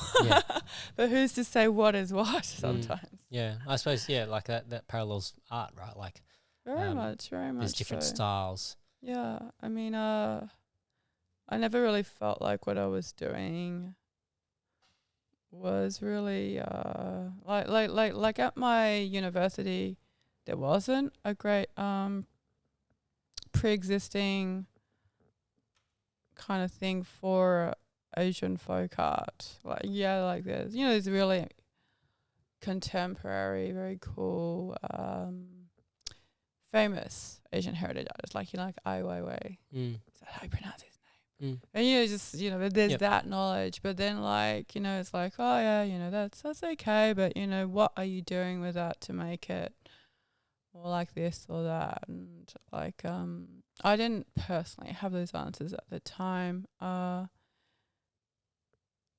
Speaker 2: But who's to say what is what sometimes?
Speaker 1: Yeah, I suppose like that parallels art, right? Like.
Speaker 2: Very much.
Speaker 1: There's different styles.
Speaker 2: Yeah, I mean, I never really felt like what I was doing was really like at my university, there wasn't a great pre-existing kind of thing for Asian folk art. Like there's really contemporary, very cool. Famous Asian heritage artists, like Ai Weiwei. Is that how you pronounce his name? And there's that knowledge, but then it's like, oh yeah, that's okay, but what are you doing with that to make it more like this or that? And I didn't personally have those answers at the time.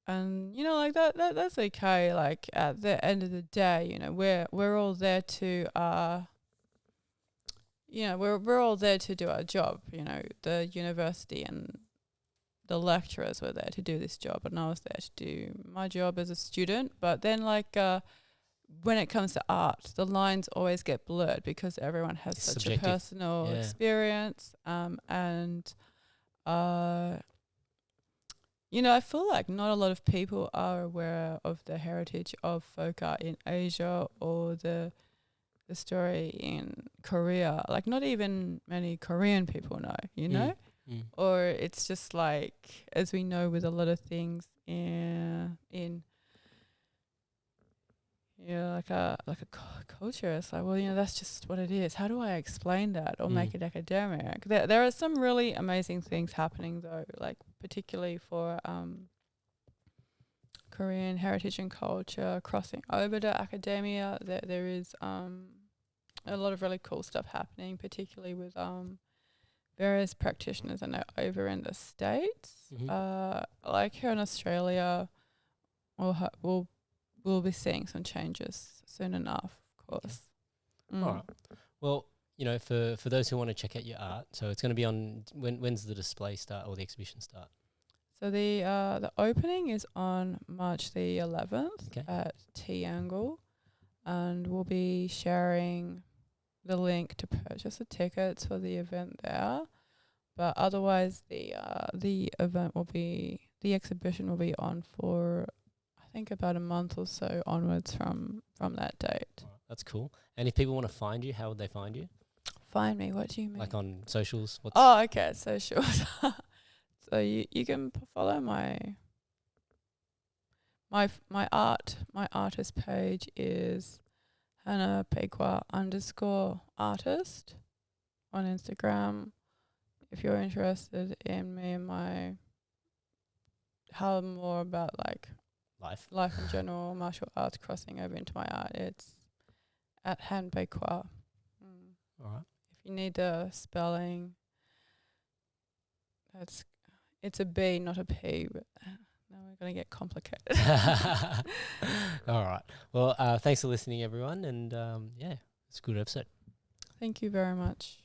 Speaker 2: And that's okay. Like at the end of the day, we're all there to we're all there to do our job. The university and the lecturers were there to do this job, and I was there to do my job as a student. But then, when it comes to art, the lines always get blurred because everyone has such subjective. A personal experience. I feel like not a lot of people are aware of the heritage of folk art in Asia or the story in Korea. Like not even many Korean people know, or it's just like, as we know with a lot of things in like a culture, it's like, well, that's just what it is. How do I explain that or make it academic? There are some really amazing things happening though, like particularly for Korean heritage and culture crossing over to academia. There is a lot of really cool stuff happening, particularly with various practitioners I know over in the States. Like here in Australia, we'll be seeing some changes soon enough, of course.
Speaker 1: All right. Well, for those who want to check out your art, so it's going to be on when's the display start or the exhibition start?
Speaker 2: So the opening is on March the 11th at T Angle, and we'll be sharing the link to purchase the tickets for the event there. But otherwise, the exhibition will be on for I think about a month or so onwards from that date.
Speaker 1: That's cool. And if people want to find you, how would they find you?
Speaker 2: Find me? What do you mean?
Speaker 1: Like on socials?
Speaker 2: Okay, socials. So you can follow my artist page is Hannah Baek Wha _artist on Instagram. If you're interested in me and how more about life in general, martial arts crossing over into my art, it's at Hannah Baek Wha.
Speaker 1: All right.
Speaker 2: If you need the spelling, it's a B, not a P, but now we're going to get complicated.
Speaker 1: All right. Well, thanks for listening, everyone. And it's a good episode.
Speaker 2: Thank you very much.